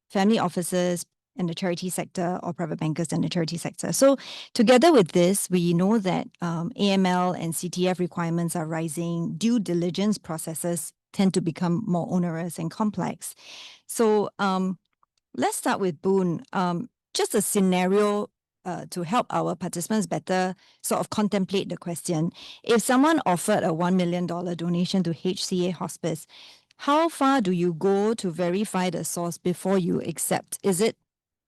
family offices and the charity sector, or private bankers and the charity sector. So together with this, we know that AML and CTF requirements are rising. Due diligence processes tend to become more onerous and complex. So let's start with Boon. Just a scenario to help our participants better sort of contemplate the question. If someone offered a $1 million donation to HCA Hospice, how far do you go to verify the source before you accept? Is there,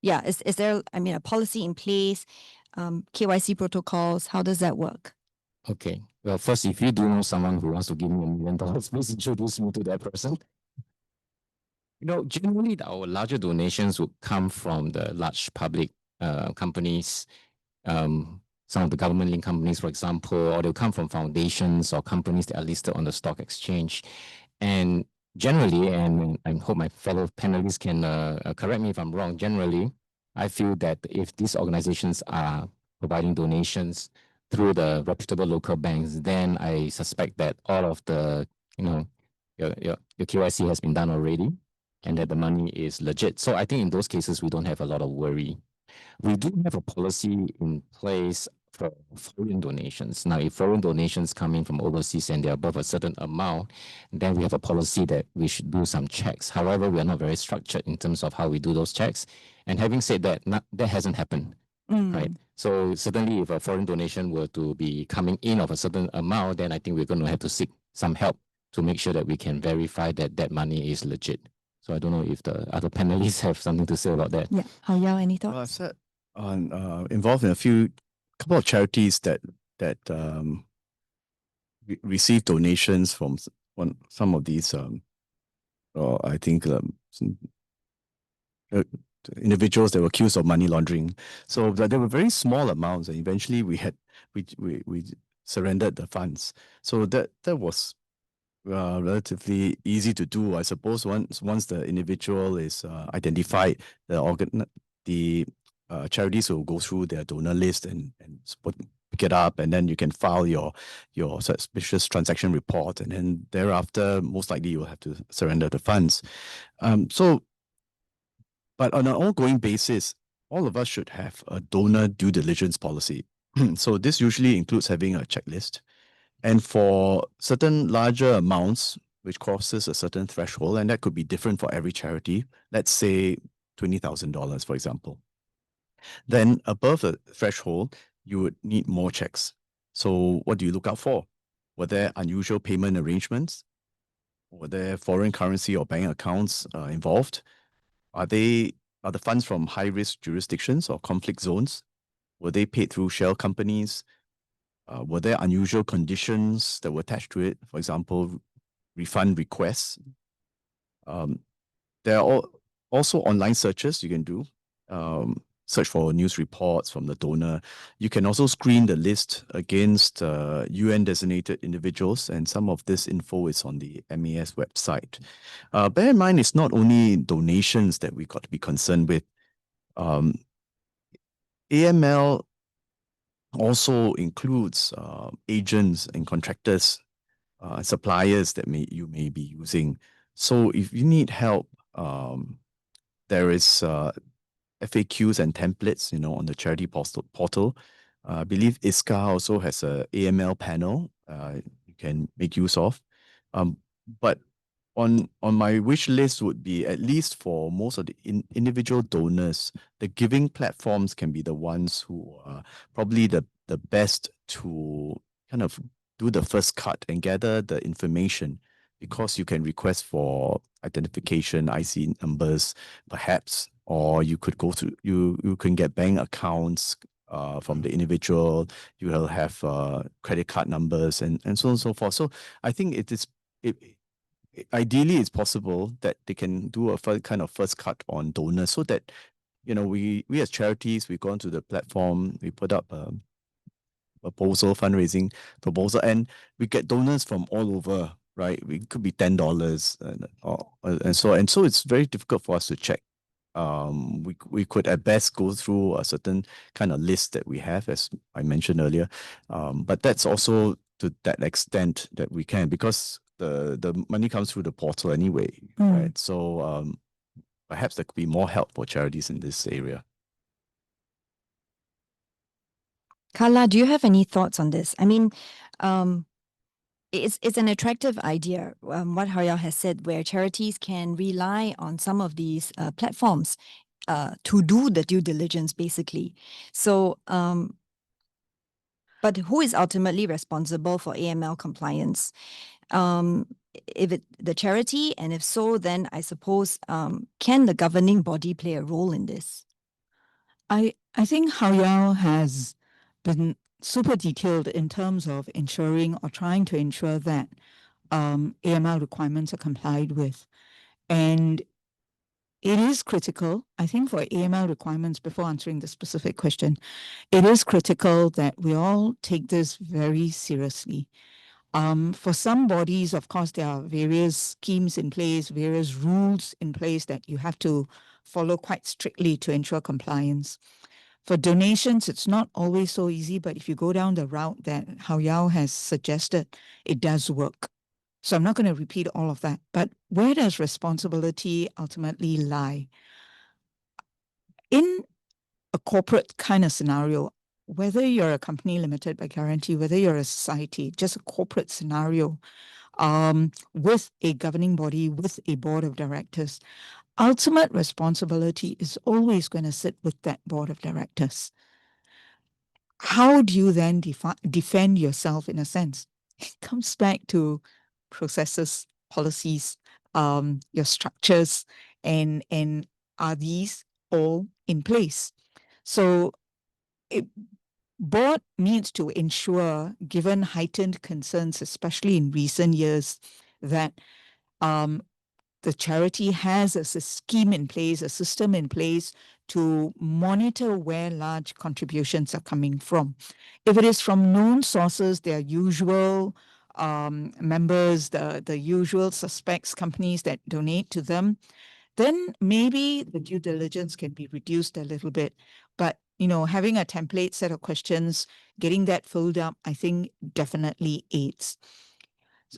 a policy in place, KYC protocols? How does that work? Okay. Well, first, if you do know someone who wants to give me $1 million, please introduce me to that person. Generally, our larger donations would come from the large public companies, some of the government-linked companies, for example, or they'll come from foundations or companies that are listed on the stock exchange. And generally, and I hope my fellow panelists can correct me if I'm wrong, generally, I feel that if these organizations are providing donations, through the reputable local banks, then I suspect that all of the, your KYC has been done already and that the money is legit. So I think in those cases, we don't have a lot of worry. We do have a policy in place for foreign donations. Now, if foreign donations come in from overseas and they're above a certain amount, then we have a policy that we should do some checks. However, we are not very structured in terms of how we do those checks. And having said that, that hasn't happened, right? So certainly if a foreign donation were to be coming in of a certain amount, then I think we're going to have to seek some help to make sure that we can verify that that money is legit. So I don't know if the other panelists have something to say about that. Yeah. Hao Yao, any thoughts? Well, I've said involved in couple of charities that receive donations from some of these I think individuals that were accused of money laundering. So there were very small amounts, and eventually we surrendered the funds. So that was relatively easy to do, I suppose. Once the individual is identified, the charities will go through their donor list and pick it up, and then you can file your suspicious transaction report, and then thereafter, most likely you will have to surrender the funds. But on an ongoing basis, all of us should have a donor due diligence policy. So this usually includes having a checklist. And for certain larger amounts, which crosses a certain threshold, and that could be different for every charity, let's say $20,000, for example. Then above the threshold, you would need more checks. So what do you look out for? Were there unusual payment arrangements? Were there foreign currency or bank accounts involved? Are the funds from high-risk jurisdictions or conflict zones? Were they paid through shell companies? Were there unusual conditions that were attached to it? For example, refund requests. There are also online searches you can do. Search for news reports from the donor. You can also screen the list against UN-designated individuals, and some of this info is on the MAS website. Bear in mind, it's not only donations that we got to be concerned with. AML also includes agents and contractors, suppliers that you may be using. So if you need help, there is FAQs and templates, on the charity portal. I believe ISCA also has a AML panel you can make use of. But on my wish list would be, at least for most of the individual donors, the giving platforms can be the ones who are probably the best to kind of do the first cut and gather the information, because you can request for identification, IC numbers, perhaps, or you could go to you can get bank accounts from the individual. You will have credit card numbers and so on and so forth. So I think ideally it's possible that they can do a kind of first cut on donors, so that we as charities, we go onto the platform, we put up a fundraising proposal, and we get donors from all over, right? We could be $10 and so it's very difficult for us to check. We could at best go through a certain kind of list that we have, as I mentioned earlier, but that's also to that extent that we can, because the money comes through the portal anyway, right? So perhaps there could be more help for charities in this area. Carla, do you have any thoughts on this? I mean, it's an attractive idea, what Hao Yao has said, where charities can rely on some of these platforms to do the due diligence, basically. So, but who is ultimately responsible for AML compliance? If the charity, and if so, then I suppose, can the governing body play a role in this? I think Hao Yao has been super detailed in terms of ensuring or trying to ensure that AML requirements are complied with. And it is critical, I think, for AML requirements, before answering the specific question, it is critical that we all take this very seriously. For some bodies, of course, there are various schemes in place, various rules in place that you have to follow quite strictly to ensure compliance. For donations, it's not always so easy, but if you go down the route that Hao Yao has suggested, it does work. So I'm not going to repeat all of that. But where does responsibility ultimately lie? In a corporate kind of scenario, whether you're a company limited by guarantee, whether you're a society, just a corporate scenario, with a governing body, with a board of directors, ultimate responsibility is always going to sit with that board of directors. How do you then defend yourself in a sense? It comes back to processes, policies, your structures, and are these all in place? So board needs to ensure, given heightened concerns, especially in recent years, that the charity has a scheme in place, a system in place to monitor where large contributions are coming from. If it is from known sources, their usual members, the usual suspects, companies that donate to them, then maybe the due diligence can be reduced a little bit. But, having a template set of questions, getting that filled up, I think definitely aids.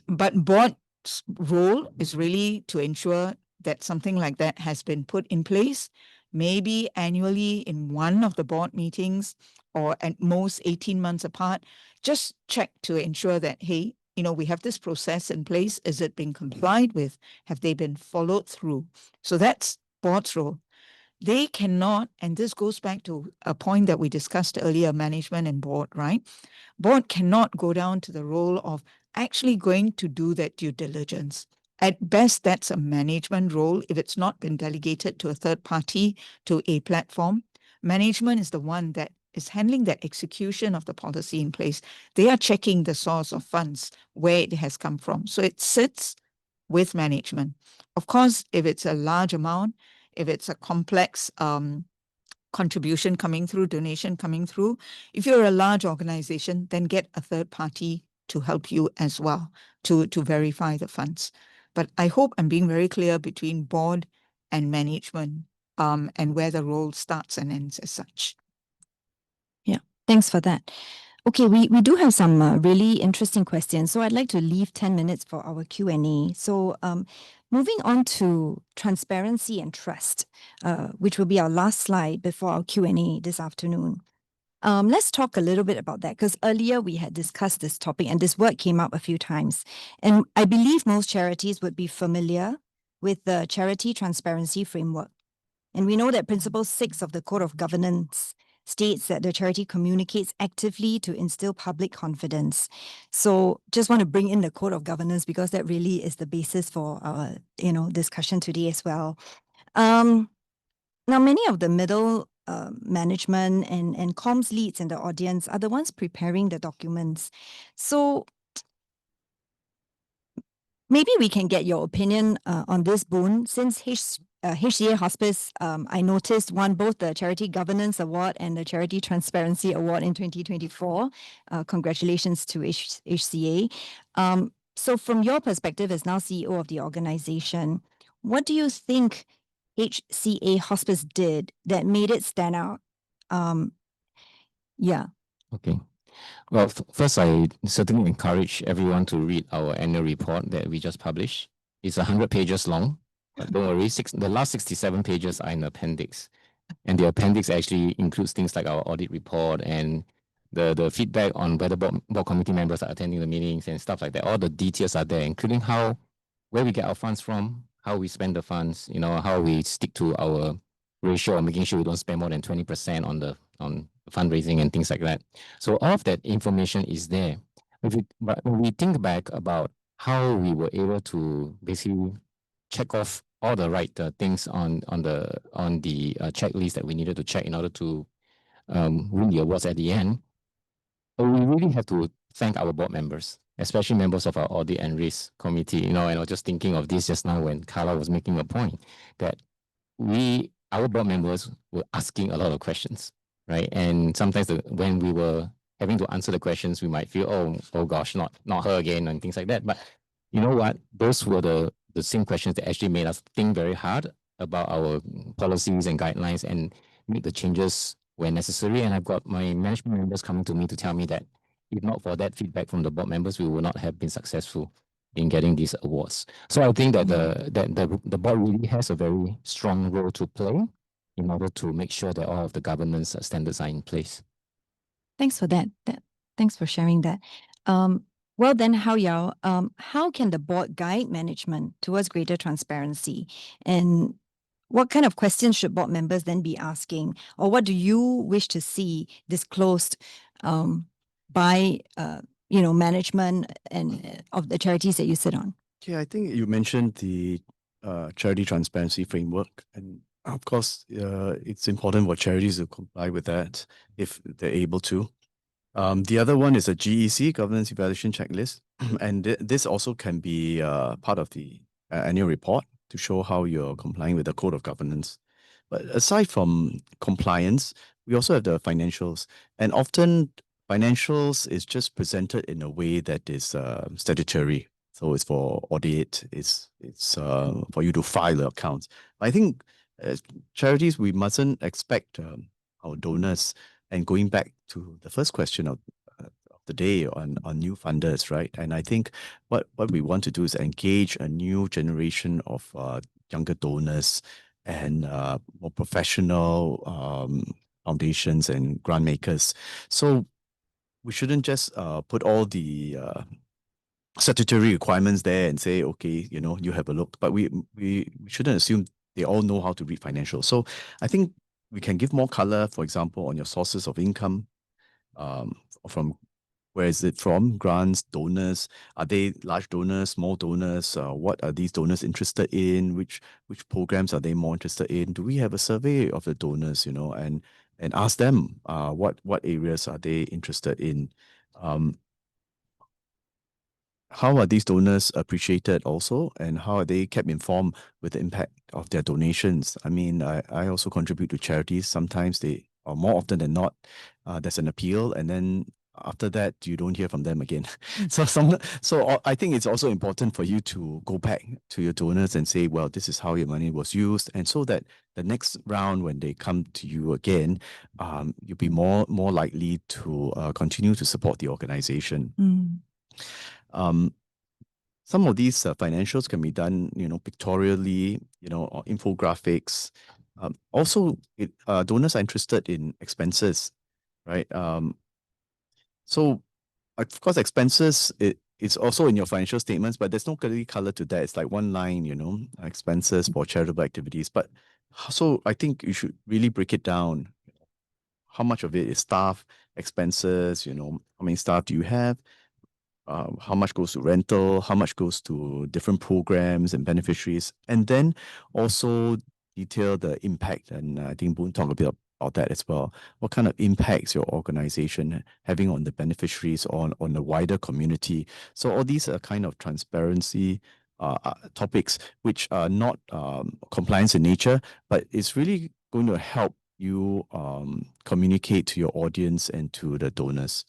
But board's role is really to ensure that something like that has been put in place, maybe annually in one of the board meetings or at most 18 months apart. Just check to ensure that, hey, we have this process in place. Is it being complied with? Have they been followed through? So that's board's role. They cannot, and this goes back to a point that we discussed earlier, management and board, right? Board cannot go down to the role of actually going to do that due diligence. At best, that's a management role if it's not been delegated to a third party, to a platform. Management is the one that is handling that execution of the policy in place. They are checking the source of funds, where it has come from. So it sits with management. Of course, if it's a large amount, if it's a complex contribution coming through, donation coming through, if you're a large organization, then get a third party to help you as well to verify the funds. But I hope I'm being very clear between board and management, and where the role starts and ends as such. Yeah, thanks for that. Okay, we do have some really interesting questions, so I'd like to leave 10 minutes for our Q&A. So moving on to transparency and trust, which will be our last slide before our Q&A this afternoon. Let's talk a little bit about that, because earlier we had discussed this topic and this word came up a few times. And I believe most charities would be familiar with the Charity Transparency Framework. And we know that Principle 6 of the Code of Governance states that the charity communicates actively to instill public confidence. So just want to bring in the Code of Governance because that really is the basis for our discussion today as well. Now, many of the middle management and comms leads in the audience are the ones preparing the documents. So maybe we can get your opinion on this, Boon. Since HCA Hospice, I noticed, won both the Charity Governance Award and the Charity Transparency Award in 2024. Congratulations to HCA. So from your perspective as now CEO of the organization, what do you think HCA Hospice did that made it stand out? Yeah. Okay. Well, first, I certainly encourage everyone to read our annual report that we just published. It's 100 pages long, but don't worry, the last 67 pages are in the appendix. And the appendix actually includes things like our audit report and the feedback on whether board committee members are attending the meetings and stuff like that. All the details are there, including where we get our funds from, how we spend the funds, how we stick to our ratio of making sure we don't spend more than 20% on fundraising and things like that. So all of that information is there. But when we think back about how we were able to basically check off all the right things on the checklist that we needed to check in order to win the awards at the end, we really have to thank our board members, especially members of our audit and risk committee. And I was just thinking of this just now when Carla was making a point that our board members were asking a lot of questions, right? And sometimes when we were having to answer the questions, we might feel, oh gosh, not her again and things like that. But you know what? Those were the same questions that actually made us think very hard about our policies and guidelines and make the changes where necessary. And I've got my management members coming to me to tell me that if not for that feedback from the board members, we would not have been successful in getting these awards. So I think that the board really has a very strong role to play in order to make sure that all of the governance standards are in place. Thanks for that. Thanks for sharing that. Well then, Hao Yao, how can the board guide management towards greater transparency? And what kind of questions should board members then be asking? Or what do you wish to see disclosed by management and of the charities that you sit on? Yeah, I think you mentioned the charity transparency framework, and of course, it's important for charities to comply with that if they're able to. The other one is a GEC, Governance Evaluation Checklist, and this also can be part of the annual report to show how you're complying with the Code of Governance. But aside from compliance, we also have the financials, and often financials is just presented in a way that is statutory. So it's for audit, it's for you to file the accounts. But I think as charities, we mustn't expect our donors, and going back to the first question of the day on new funders, right? And I think what we want to do is engage a new generation of younger donors and more professional foundations and grant makers. So we shouldn't just put all the statutory requirements there and say, okay, you have a look. But we shouldn't assume they all know how to read financials. So I think we can give more color, for example, on your sources of income, from where is it from? Grants, donors, are they large donors, small donors? What are these donors interested in? Which programs are they more interested in? Do we have a survey of the donors, and ask them what areas are they interested in? How are these donors appreciated also, and how are they kept informed with the impact of their donations? I mean, I also contribute to charities. Sometimes they, or more often than not, there's an appeal, and then after that, you don't hear from them again. So I think it's also important for you to go back to your donors and say, well, this is how your money was used, and so that the next round, when they come to you again, you'll be more likely to continue to support the organization. Some of these financials can be done, pictorially, or infographics. Also, donors are interested in expenses, right? So, of course, expenses, it's also in your financial statements, but there's no clearly color to that. It's like one line, expenses for charitable activities. But so I think you should really break it down. How much of it is staff expenses? How many staff do you have? How much goes to rental, how much goes to different programs and beneficiaries, and then also detail the impact. And I think Boon talked a bit about that as well. What kind of impacts your organization having on the beneficiaries, on the wider community? So all these are kind of transparency topics, which are not compliance in nature, but it's really going to help you communicate to your audience and to the donors.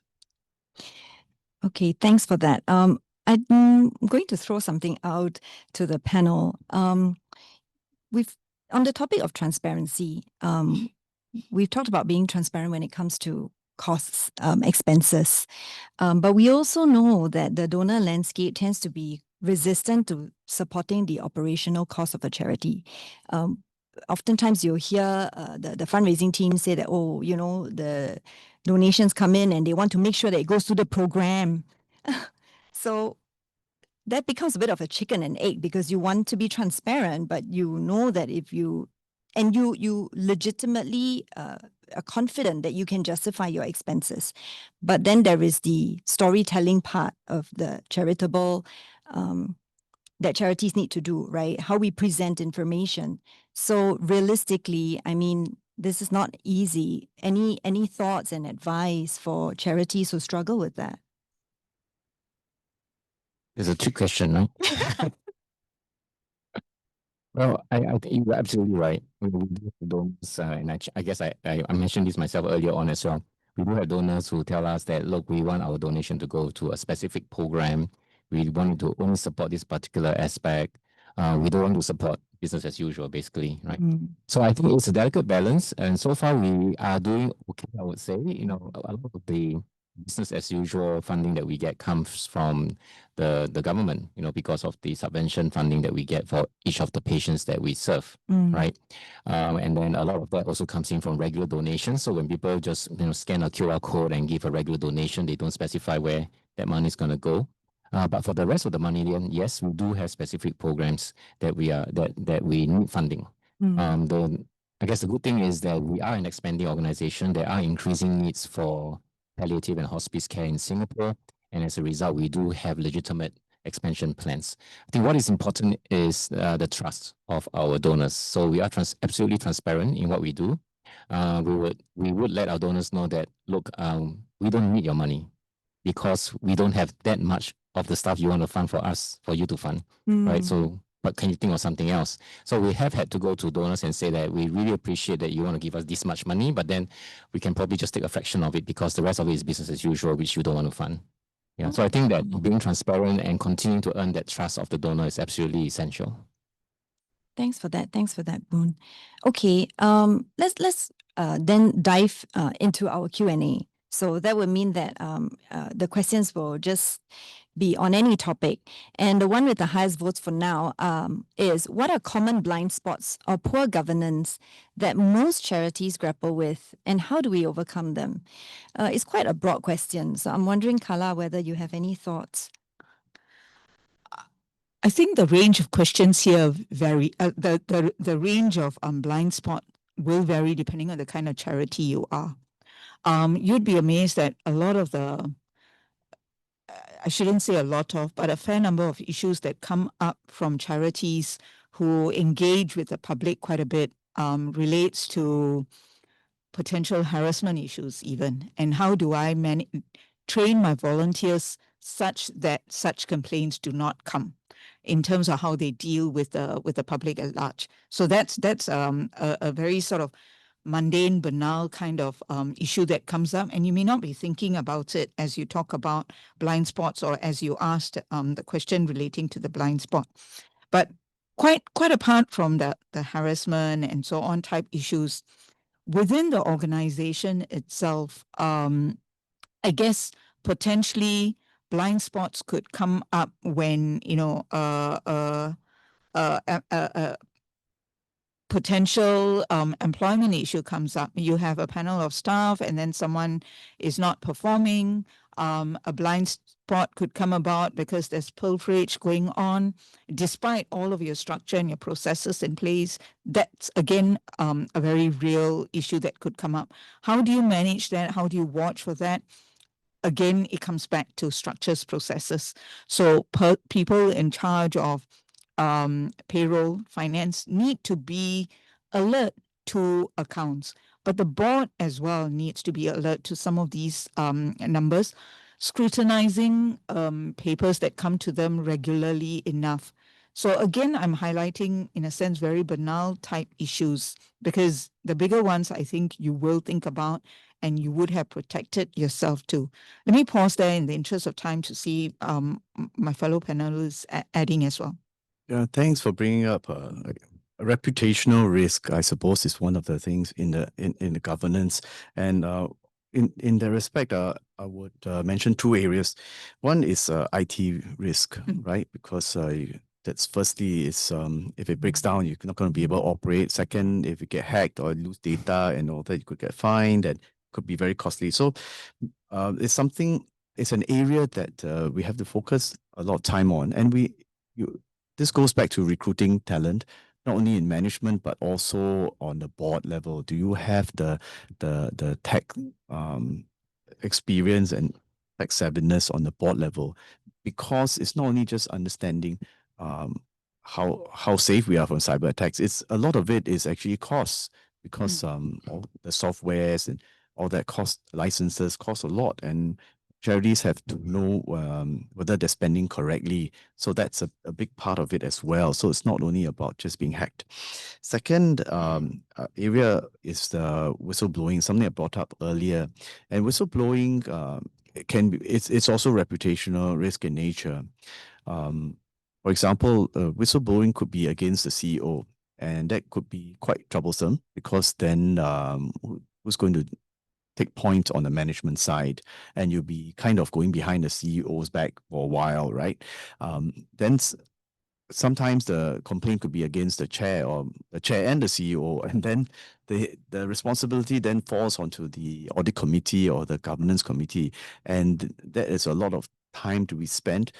Okay, thanks for that. I'm going to throw something out to the panel. We've, on the topic of transparency, we've talked about being transparent when it comes to costs, expenses. But we also know that the donor landscape tends to be resistant to supporting the operational cost of a charity. Oftentimes you'll hear the fundraising team say that, the donations come in and they want to make sure that it goes to the program. So that becomes a bit of a chicken and egg, because you want to be transparent, but you know that if you legitimately are confident that you can justify your expenses. But then there is the storytelling part of the charitable that charities need to do, right? How we present information. So realistically, I mean, this is not easy. Any thoughts and advice for charities who struggle with that? It's a trick question, right? Well, I think you're absolutely right. We do have donors, and I guess I mentioned this myself earlier on as well. We do have donors who tell us that, look, we want our donation to go to a specific program. We want to only support this particular aspect. We don't want to support business as usual, basically, right? Mm. So I think it's a delicate balance, and so far we are doing okay, I would say. You know, a lot of the business as usual funding that we get comes from the government, you know, because of the subvention funding that we get for each of the patients that we serve, right? And then a lot of that also comes in from regular donations. So when people just, you know, scan a QR code and give a regular donation, they don't specify where that money is going to go. But for the rest of the money, then yes, we do have specific programs that we are that we need funding. I guess the good thing is that we are an expanding organization. There are increasing needs for palliative and hospice care in Singapore, and as a result, we do have legitimate expansion plans. I think what is important is the trust of our donors. So we are absolutely transparent in what we do. We would let our donors know that, look, we don't need your money because we don't have that much of the stuff you want to fund for us, for you to fund, right? So, but can you think of something else? So we have had to go to donors and say that we really appreciate that you want to give us this much money, but then we can probably just take a fraction of it because the rest of it is business as usual, which you don't want to fund. Yeah, so I think that being transparent and continuing to earn that trust of the donor is absolutely essential. Thanks for that. Thanks for that, Boon. Okay, let's then dive into our Q&A. So that would mean that the questions will just be on any topic. And the one with the highest votes for now is, what are common blind spots or poor governance that most charities grapple with, and how do we overcome them? It's quite a broad question. So I'm wondering, Carla, whether you have any thoughts. I think the range of questions here vary. The range of blind spot will vary depending on the kind of charity you are. You'd be amazed that a lot of I shouldn't say a lot of, but a fair number of issues that come up from charities who engage with the public quite a bit relates to potential harassment issues even. And how do I train my volunteers such that such complaints do not come, in terms of how they deal with the public at large. So that's a very sort of mundane, banal kind of issue that comes up, and you may not be thinking about it as you talk about blind spots or as you asked the question relating to the blind spot. But quite apart from the harassment and so on type issues, within the organization itself, I guess potentially blind spots could come up when, you know, potential employment issue comes up. You have a panel of staff and then someone is not performing. A blind spot could come about because there's pilferage going on. Despite all of your structure and your processes in place, that's again a very real issue that could come up. How do you manage that? How do you watch for that? Again, it comes back to structures, processes. So people in charge of payroll, finance need to be alert to accounts, but the board as well needs to be alert to some of these numbers, scrutinizing papers that come to them regularly enough. So again, I'm highlighting, in a sense, very banal type issues, because the bigger ones, I think you will think about and you would have protected yourself too. Let me pause there in the interest of time to see my fellow panelists adding as well. Yeah, thanks for bringing up a reputational risk. I suppose is one of the things in the governance, and in that respect, I would mention two areas. One is IT risk, right? Because that's firstly is if it breaks down, you're not going to be able to operate. Second, if you get hacked or lose data and all that, you could get fined and could be very costly. So it's an area that we have to focus a lot of time on, and this goes back to recruiting talent, not only in management but also on the board level. Do you have the tech experience and tech savviness on the board level? Because it's not only just understanding how safe we are from cyber attacks. It's a lot of it is actually costs, because all the softwares and all that licenses cost a lot, and charities have to know whether they're spending correctly. So that's a big part of it as well. So it's not only about just being hacked. Second area is the whistleblowing, something I brought up earlier. And whistleblowing it's also reputational risk in nature. For example, whistleblowing could be against the CEO. And that could be quite troublesome because then who's going to take point on the management side, and you'll be kind of going behind the CEO's back for a while, right? Then sometimes the complaint could be against the chair or the chair and the CEO, and then the responsibility then falls onto the audit committee or the governance committee, and that is a lot of time to be spent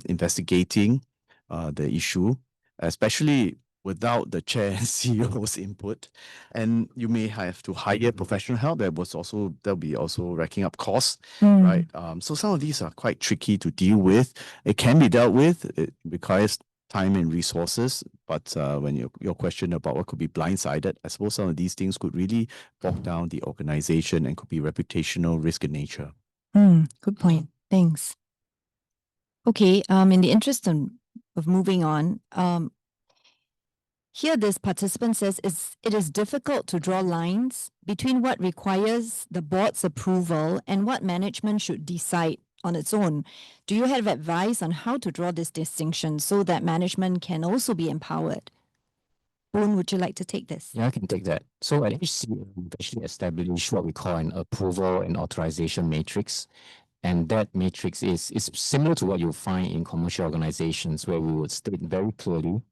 investigating the issue, especially without the chair and CEO's input. And you may have to hire professional help. That'll be also racking up costs, right? So some of these are quite tricky to deal with. It can be dealt with. It requires time and resources. But when your question about what could be blindsided, I suppose some of these things could really bog down the organization and could be reputational risk in nature. Good point. Thanks. Okay, in the interest of moving on, here this participant says it is difficult to draw lines between what requires the board's approval and what management should decide on its own. Do you have advice on how to draw this distinction so that management can also be empowered? Boone, would you like to take this? Yeah, I can take that. So at HCA, we've actually established what we call an approval and authorization matrix. And that matrix is similar to what you'll find in commercial organizations, where we would state very clearly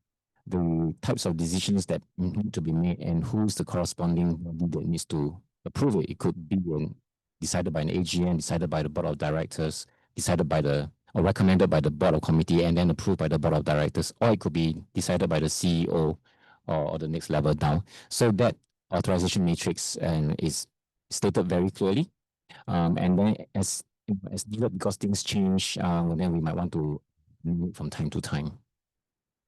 the types of decisions that need to be made and who's the corresponding body that needs to approve it. It could be decided by an AGM, decided by the board of directors, decided by or recommended by the board of committee, and then approved by the board of directors, or it could be decided by the CEO or the next level down. So that authorization matrix is stated very clearly. And then as needed, because things change, then we might want to move from time to time.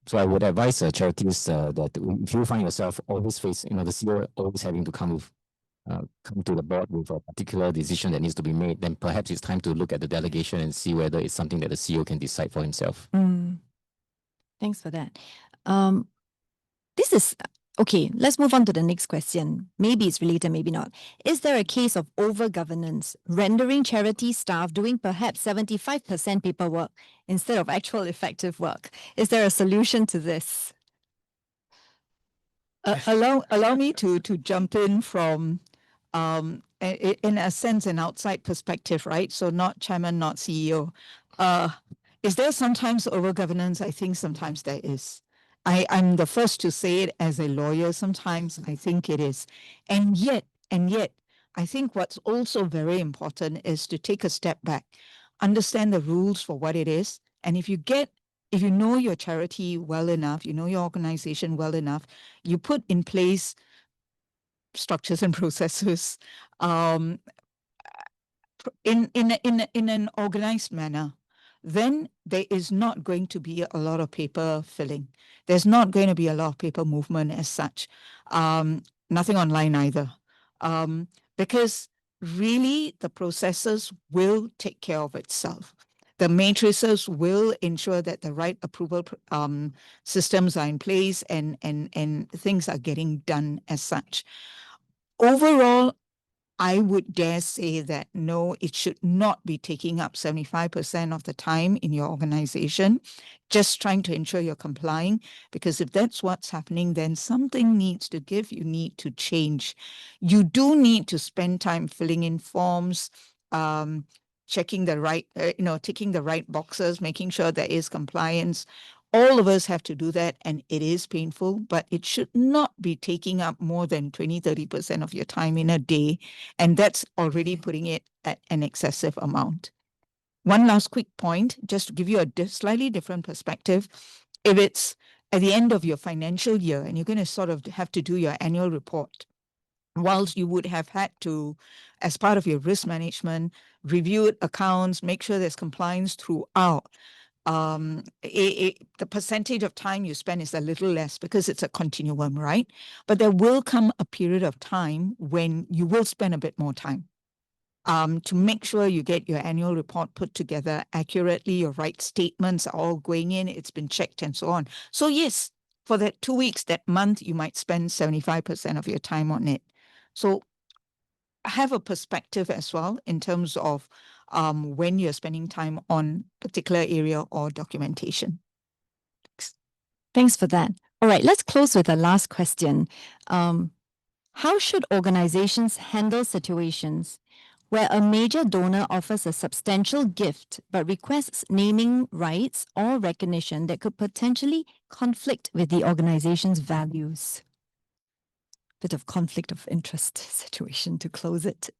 So I would advise charities that if you find yourself always the CEO always having to come to the board with a particular decision that needs to be made, then perhaps it's time to look at the delegation and see whether it's something that the CEO can decide for himself. Thanks for that. This is okay. Let's move on to the next question. Maybe it's related, maybe not. Is there a case of over-governance, rendering charity staff doing perhaps 75% paperwork instead of actual effective work? Is there a solution to this? Allow me to jump in from, in a sense, an outside perspective, right? So not chairman, not CEO. Is there sometimes over-governance? I think sometimes there is. I'm the first to say it as a lawyer. Sometimes I think it is. And yet, I think what's also very important is to take a step back, understand the rules for what it is. And if you know your charity well enough, you know your organization well enough, you put in place structures and processes in an organized manner, then there is not going to be a lot of paper filling. There's not going to be a lot of paper movement as such. Nothing online either. Because really the processes will take care of itself. The matrices will ensure that the right approval systems are in place and things are getting done as such. Overall, I would dare say that no, it should not be taking up 75% of the time in your organization, just trying to ensure you're complying, because if that's what's happening, then something needs to give, you need to change. You do need to spend time filling in forms, checking the right, ticking the right boxes, making sure there is compliance. All of us have to do that, and it is painful, but it should not be taking up more than 20-30% of your time in a day, and that's already putting it at an excessive amount. One last quick point, just to give you a slightly different perspective. If it's at the end of your financial year and you're going to sort of have to do your annual report, whilst you would have had to, as part of your risk management, review accounts, make sure there's compliance throughout, the percentage of time you spend is a little less because it's a continuum, right? But there will come a period of time when you will spend a bit more time to make sure you get your annual report put together accurately, your right statements are all going in, it's been checked and so on. So yes, for that 2 weeks, that month, you might spend 75% of your time on it. So have a perspective as well in terms of when you're spending time on particular area or documentation. Thanks for that. All right, let's close with a last question. How should organizations handle situations where a major donor offers a substantial gift but requests naming rights or recognition that could potentially conflict with the organization's values? Bit of conflict of interest situation to close it.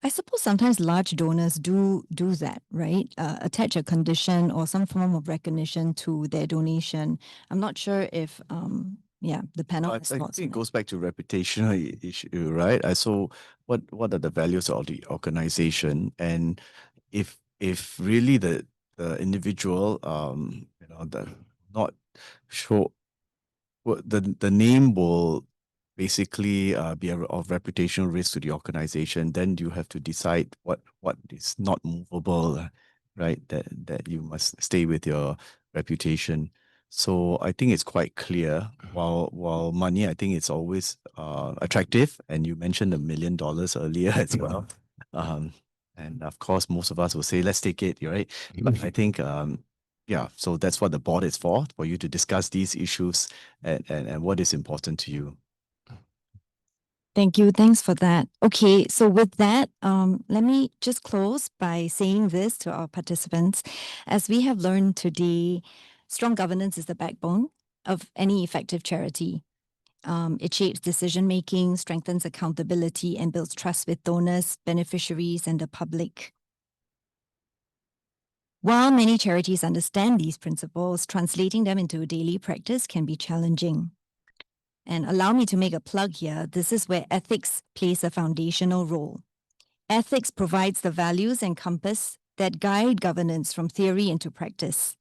I suppose sometimes large donors do that, right? Attach a condition or some form of recognition to their donation. I'm not sure if, the panel I has think thoughts it on that. goes back to reputational issue, right? So what are the values of the organization, and if really the individual not show the name will basically be of reputational risk to the organization, then you have to decide what is not movable, right? That you must stay with your reputation. So I think it's quite clear. While money, I think it's always attractive, and you mentioned $1 million earlier as well. And of course, most of us will say, let's take it, right? But I think so that's what the board is for you to discuss these issues and what is important to you. Thank you. Thanks for that. Okay, so with that, let me just close by saying this to our participants. As we have learned today, strong governance is the backbone of any effective charity. It shapes decision-making, strengthens accountability, and builds trust with donors, beneficiaries, and the public. While many charities understand these principles, translating them into daily practice can be challenging. And allow me to make a plug here. This is where ethics plays a foundational role. Ethics provides the values and compass that guide governance from theory into practice.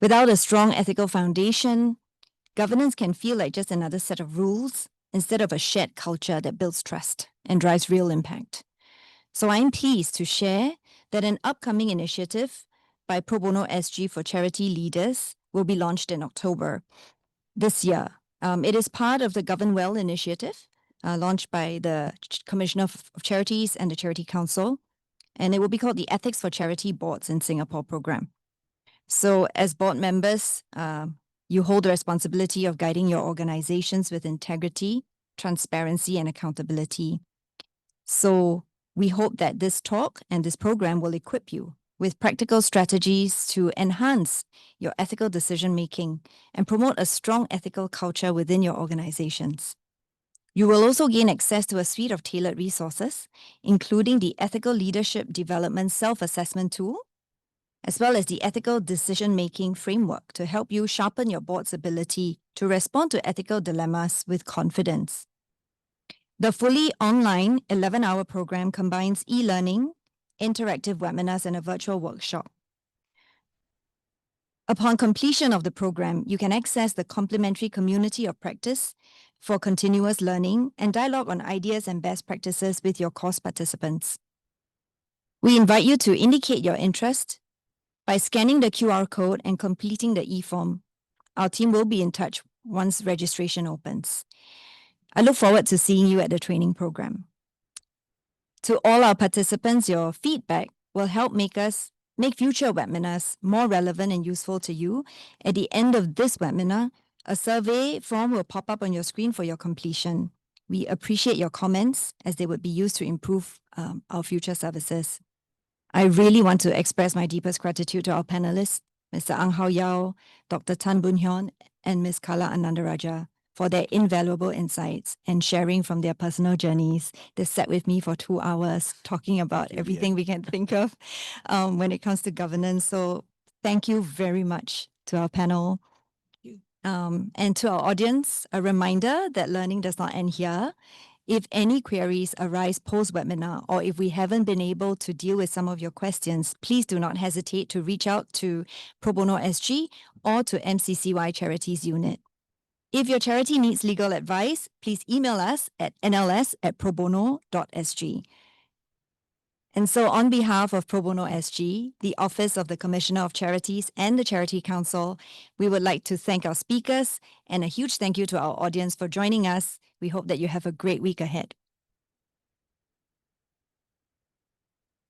Without a strong ethical foundation, governance can feel like just another set of rules instead of a shared culture that builds trust and drives real impact. So I'm pleased to share that an upcoming initiative by Pro Bono SG for charity leaders will be launched in October this year. It is part of the Govern Well initiative launched by the Commissioner of Charities and the Charity Council, and it will be called the Ethics for Charity Boards in Singapore program. So as board members, you hold the responsibility of guiding your organizations with integrity, transparency, and accountability. So we hope that this talk and this program will equip you with practical strategies to enhance your ethical decision-making and promote a strong ethical culture within your organizations. You will also gain access to a suite of tailored resources, including the Ethical Leadership Development Self-Assessment Tool, as well as the Ethical Decision-Making Framework to help you sharpen your board's ability to respond to ethical dilemmas with confidence. The fully online 11-hour program combines e-learning, interactive webinars, and a virtual workshop. Upon completion of the program, you can access the complimentary community of practice for continuous learning and dialogue on ideas and best practices with your course participants. We invite you to indicate your interest by scanning the QR code and completing the e-form. Our team will be in touch once registration opens. I look forward to seeing you at the training program. To all our participants, your feedback will help make future webinars more relevant and useful to you. At the end of this webinar, a survey form will pop up on your screen for your completion. We appreciate your comments as they would be used to improve our future services. I really want to express my deepest gratitude to our panelists, Mr. Ang Hao Yao, Dr. Tan Boon Hyun, and Ms. Kala Anandaraja, for their invaluable insights and sharing from their personal journeys. They sat with me for 2 hours talking about everything we can think of when it comes to governance. So thank you very much to our panel. And to our audience, a reminder that learning does not end here. If any queries arise post-webinar, or if we haven't been able to deal with some of your questions, please do not hesitate to reach out to Pro Bono SG or to MCCY Charities Unit. If your charity needs legal advice, please email us at nls@probono.sg. And so on behalf of Pro Bono SG, the Office of the Commissioner of Charities and the Charity Council, we would like to thank our speakers and a huge thank you to our audience for joining us. We hope that you have a great week ahead.